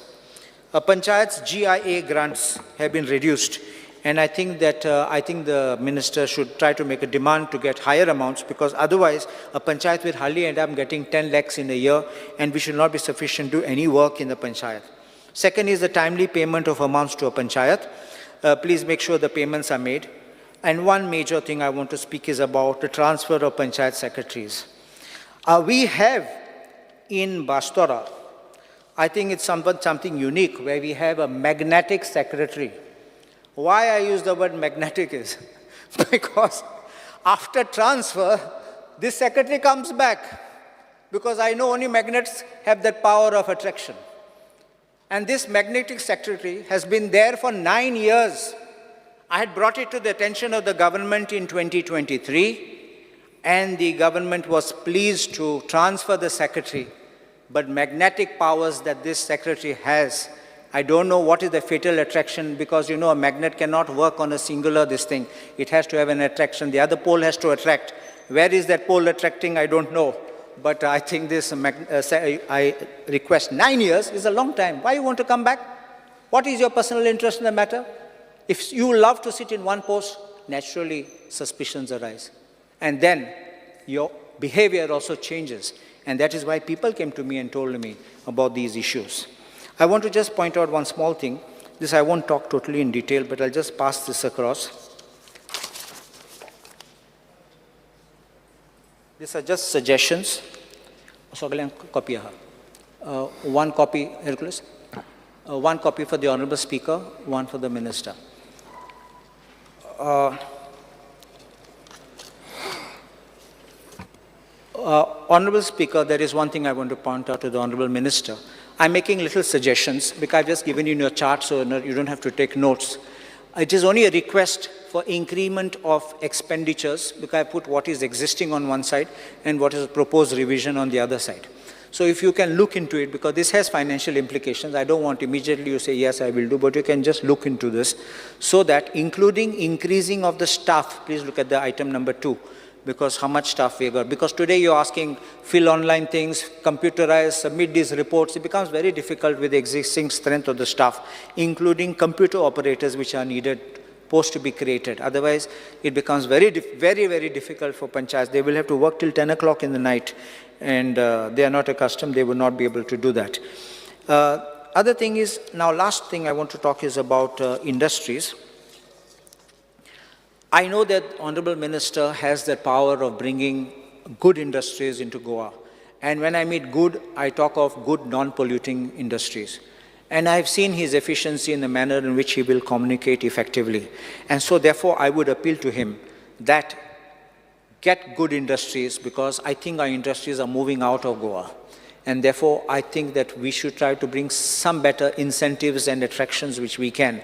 Panchayats GIA grants have been reduced, and I think that the minister should try to make a demand to get higher amounts, because otherwise a panchayat will hardly end up getting 10 lakhs in a year, and we should not be sufficient to do any work in the panchayat. Second is the timely payment of amounts to a panchayat. Please make sure the payments are made. And one major thing I want to speak is about the transfer of panchayat secretaries. We have in Bastora, I think it's something unique, where we have a magnetic secretary. Why I use the word magnetic is because after transfer, this secretary comes back, because I know only magnets have that power of attraction. And this magnetic secretary has been there for 9 years. I had brought it to the attention of the government in 2023, and the government was pleased to transfer the secretary. But magnetic powers that this secretary has, I don't know what is the fatal attraction, because you know a magnet cannot work on a singular this thing. It has to have an attraction. The other pole has to attract. Where is that pole attracting? I don't know. But I think this, I request 9 years is a long time. Why you want to come back? What is your personal interest in the matter? If you love to sit in one post, naturally suspicions arise. And then your behavior also changes. And that is why people came to me and told me about these issues. I want to just point out one small thing. This I won't talk totally in detail, but I'll just pass this across. These are just suggestions. Copy. One copy, Hercules. One copy for the Honorable Speaker, one for the Minister. Honorable Speaker, there is one thing I want to point out to the Honorable Minister. I'm making little suggestions, because I've just given you your chart, so you don't have to take notes. It is only a request for increment of expenditures, because I put what is existing on one side and what is a proposed revision on the other side. So if you can look into it, because this has financial implications, I don't want immediately you say, yes, I will do, but you can just look into this, so that including increasing of the staff, please look at the item number 2, because how much staff we got. Because today you're asking, fill online things, computerize, submit these reports. It becomes very difficult with the existing strength of the staff, including computer operators which are needed, posts to be created. Otherwise, it becomes very, very difficult for panchayats. They will have to work till 10 o'clock in the night, and they are not accustomed, they will not be able to do that. Other thing is, now last thing I want to talk is about industries. I know that Honorable Minister has the power of bringing good industries into Goa. And when I mean good, I talk of good non-polluting industries. And I've seen his efficiency in the manner in which he will communicate effectively. And so therefore, I would appeal to him that get good industries, because I think our industries are moving out of Goa. And therefore, I think that we should try to bring some better incentives and attractions which we can.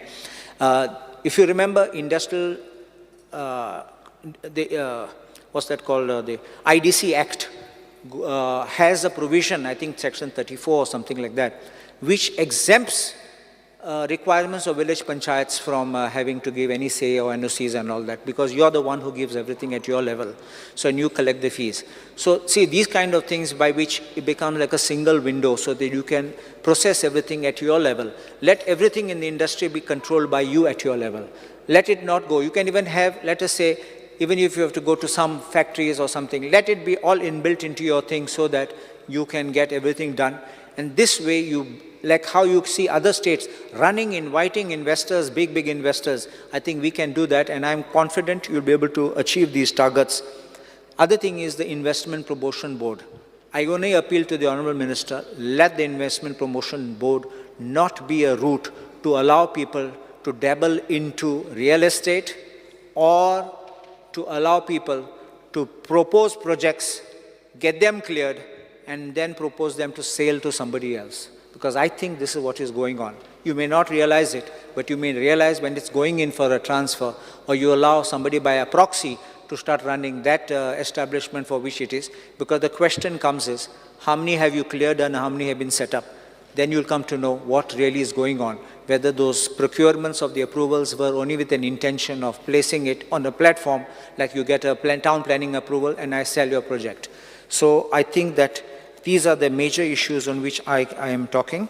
If you remember, industrial what's that called? The IDC Act has a provision, I think section 34 or something like that, which exempts requirements of village panchayats from having to give any say or NOCs and all that, because you're the one who gives everything at your level. So, and you collect the fees. So, see, these kind of things by which it becomes like a single window, so that you can process everything at your level. Let everything in the industry be controlled by you at your level. Let it not go. You can even have, let us say, even if you have to go to some factories or something, let it be all inbuilt into your thing, so that you can get everything done. And this way, you, like how you see other states running, inviting investors, big investors, I think we can do that, and I'm confident you'll be able to achieve these targets. Other thing is the Investment Promotion Board. I only appeal to the Honorable Minister, let the Investment Promotion Board not be a route to allow people to dabble into real estate or to allow people to propose projects, get them cleared, and then propose them to sale to somebody else. Because I think this is what is going on. You may not realize it, but you may realize when it's going in for a transfer, or you allow somebody by a proxy to start running that establishment for which it is. Because the question comes is, how many have you cleared and how many have been set up? Then you'll come to know what really is going on, whether those procurements of the approvals were only with an intention of placing it on a platform, like you get a town planning approval and I sell your project. So I think that these are the major issues on which I am talking,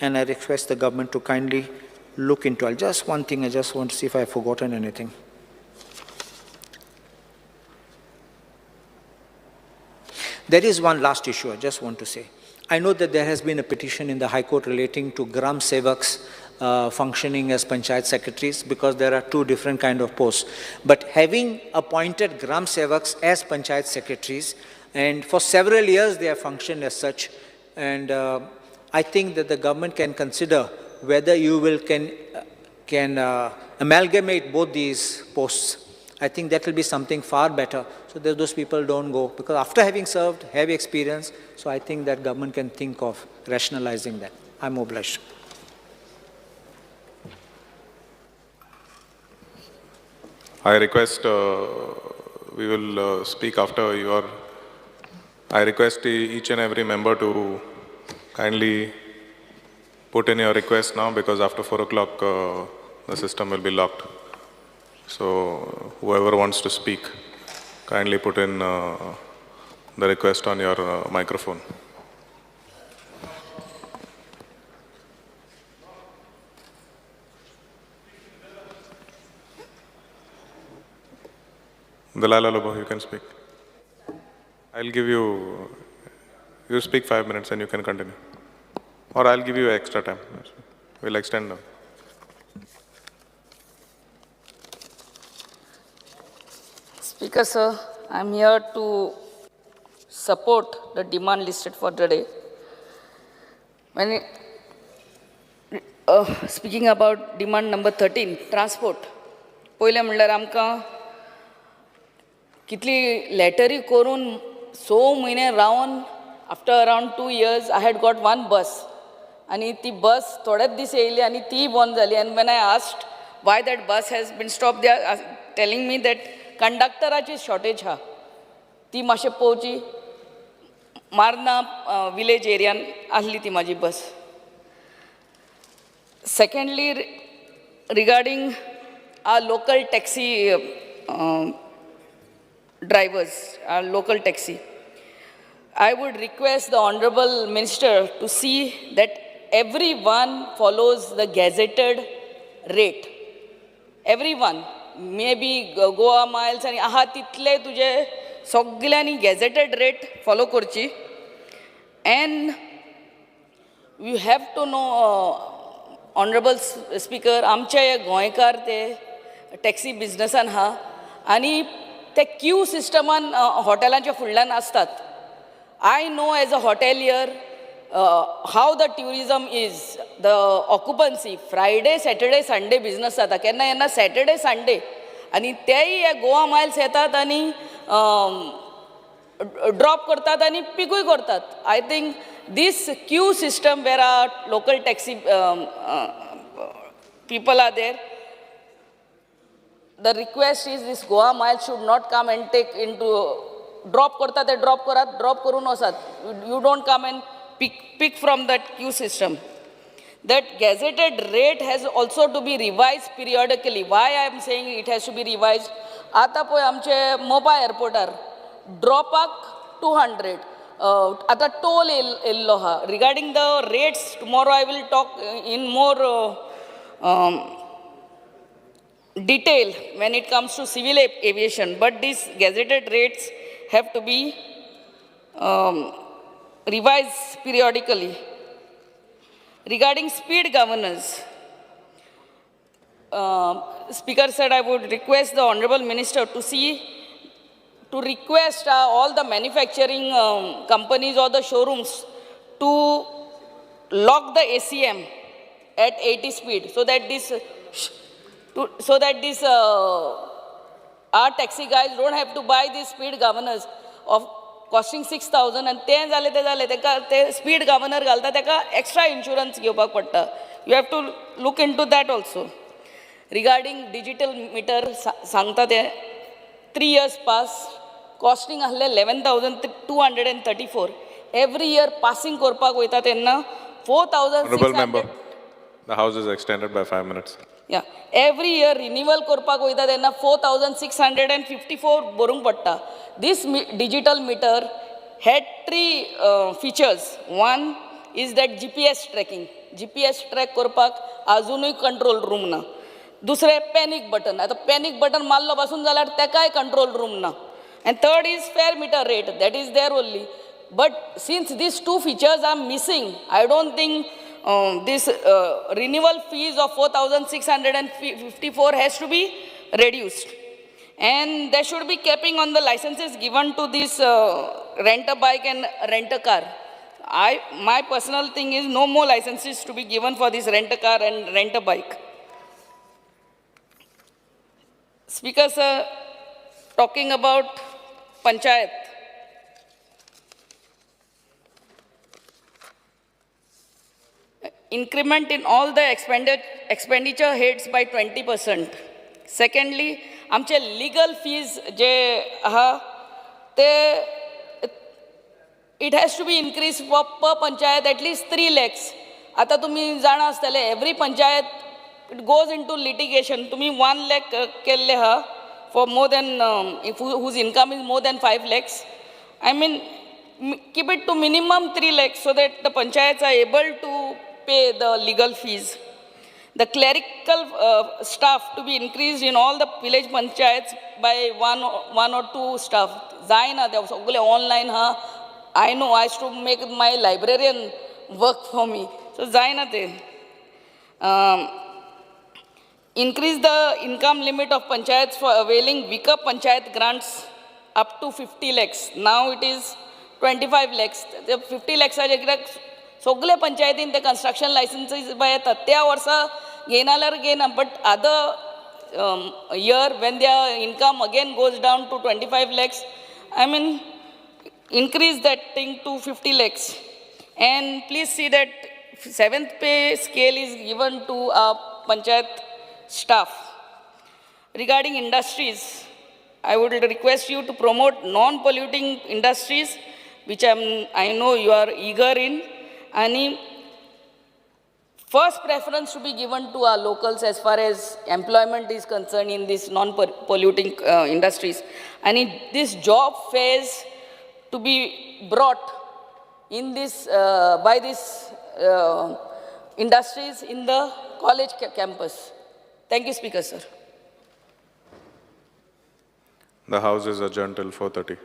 and I request the government to kindly look into it. Just one thing, I just want to see if I've forgotten anything. There is one last issue I just want to say. I know that there has been a petition in the High Court relating to Gram Sevaks functioning as Panchayat Secretaries, because there are two different kind of posts. But having appointed Gram Sevaks as Panchayat Secretaries, and for several years they have functioned as such, and I think that the government can consider whether you will can amalgamate both these posts. I think that will be something far better, so that those people don't go, because after having served, have experience, so I think that government can think of rationalizing that. I'm obliged. I request, we will speak after your, I request each and every member to kindly put in your request now, because after 4 o'clock the system will be locked. So whoever wants to speak, kindly put in the request on your microphone. Dalal Alobo, you can speak. I'll give you, you speak 5 minutes and you can continue. Or I'll give you extra time. We'll extend them. Speaker, sir, I'm here to support the demand listed for today. When speaking about demand number 13, transport. पहिले म्हणल्यार आमकां कितली लेटरी करून 6 म्हयने Ravan after around 2 years I had got one bus, आणि ती बस थोडेच दीस येयली आणि ती बंद जाली. And when I asked why that bus has been stopped, they are telling me that कंडक्टराची शॉर्टेज हा, ती मातशें पळोवची. मार्ना विलेज एरियान आहली ती म्हाजी बस. Secondly, regarding our local taxi drivers, our local taxi, I would request the Honorable Minister to see that everyone follows the gazetted rate. Everyone. Maybe Goa miles आणि आहा तितले तुझे सगळ्यांनी गॅझेटेड रेट फॉलो करची. And you have to know, Honorable Speaker, आमचे हे गोंयकार ते taxi बिझनेसान हा आणि ते क्यू सिस्टमान हॉटेलांच्या फुडल्यान असतात. I know as a hotelier how the tourism is, the occupancy. Friday, Saturday, Sunday business जाता. केन्ना केन्ना Saturday, Sunday. आणि तेही हे गोवा माइल्स येतात आणि ड्रॉप करतात आणि पिकूय करतात. I think this queue system where our local taxi people are there, the request is this Goa miles should not come and take into drop करतात ते ड्रॉप करात, ड्रॉप करून वसात. You don't come and pick from that queue system. That gazetted rate has also to be revised periodically. Why I am saying it has to be revised? आता पळय आमचे मोपा एअरपोर्टार ड्रॉपाक 200. आता toll येयल्लो हा. Regarding the rates, tomorrow I will talk in more detail when it comes to civil aviation. But these gazetted rates have to be revised periodically. Regarding speed governance, Speaker said I would request the Honorable Minister to request all the manufacturing companies or the showrooms to lock the ACM at 80 speed, so that this our taxi guys don't have to buy these speed governors of costing 6,000, and ते जाले ते speed governor घालता तेका extra insurance घेवपाक पडटा. You have to look into that also. Regarding digital meter, सांगता ते 3 years pass, costing ahले 11,234. Every year passing korpak वयता तेन्ना 4,600. Honorable member, the house is extended by 5 minutes. Yeah, every year renewal korpak वयता तेन्ना 4,654 borung पडटा. This digital meter had 3 features. One is that GPS tracking. GPS track korpak ajunuy control room na. Dusre panic button. आता panic button मारलो पासून जाल्यार तेकाय control room na. And third is fare meter rate. That is there only. But since these 2 features are missing, I don't think this renewal fees of 4,654 has to be reduced. And there should be capping on the licenses given to this rent a bike and rent a car. My personal thing is no more licenses to be given for this rent a car and rent a bike. Speaker sir, talking about panchayat. Increment in all the expenditure heads by 20%. Secondly, आमचे legal fees जे आहा ते it has to be increased for per panchayat at least 3 lakhs. आता तुम्ही जाणा आसतले every panchayat it goes into litigation. तुम्ही 1 lakh केल्ले हा for more than whose income is more than 5 lakhs. I mean, keep it to minimum 3 lakhs so that the panchayats are able to pay the legal fees. The clerical staff to be increased in all the village panchayats by one or two staff. Zaina, they are online. I know I used to make my librarian work for me. So Zaina te. Increase the income limit of panchayats for availing weaker panchayat grants up to 50 lakhs. Now it is 25 lakhs. The 50 lakhs are सगळे पंचायतीन ते construction licenses by येतात त्या वर्सा घेनाल्यार घेना but other year when their income again goes down to 25 lakhs, I mean increase that thing to 50 lakhs. And please see that 7th pay scale is given to our panchayat staff. Regarding industries, I would request you to promote non-polluting industries, which I know you are eager in. And first preference to be given to our locals as far as employment is concerned in these non-polluting industries. And this job fairs to be brought in this, by these industries in the college campus. Thank you, Speaker, sir. The House is adjourned till 4:30.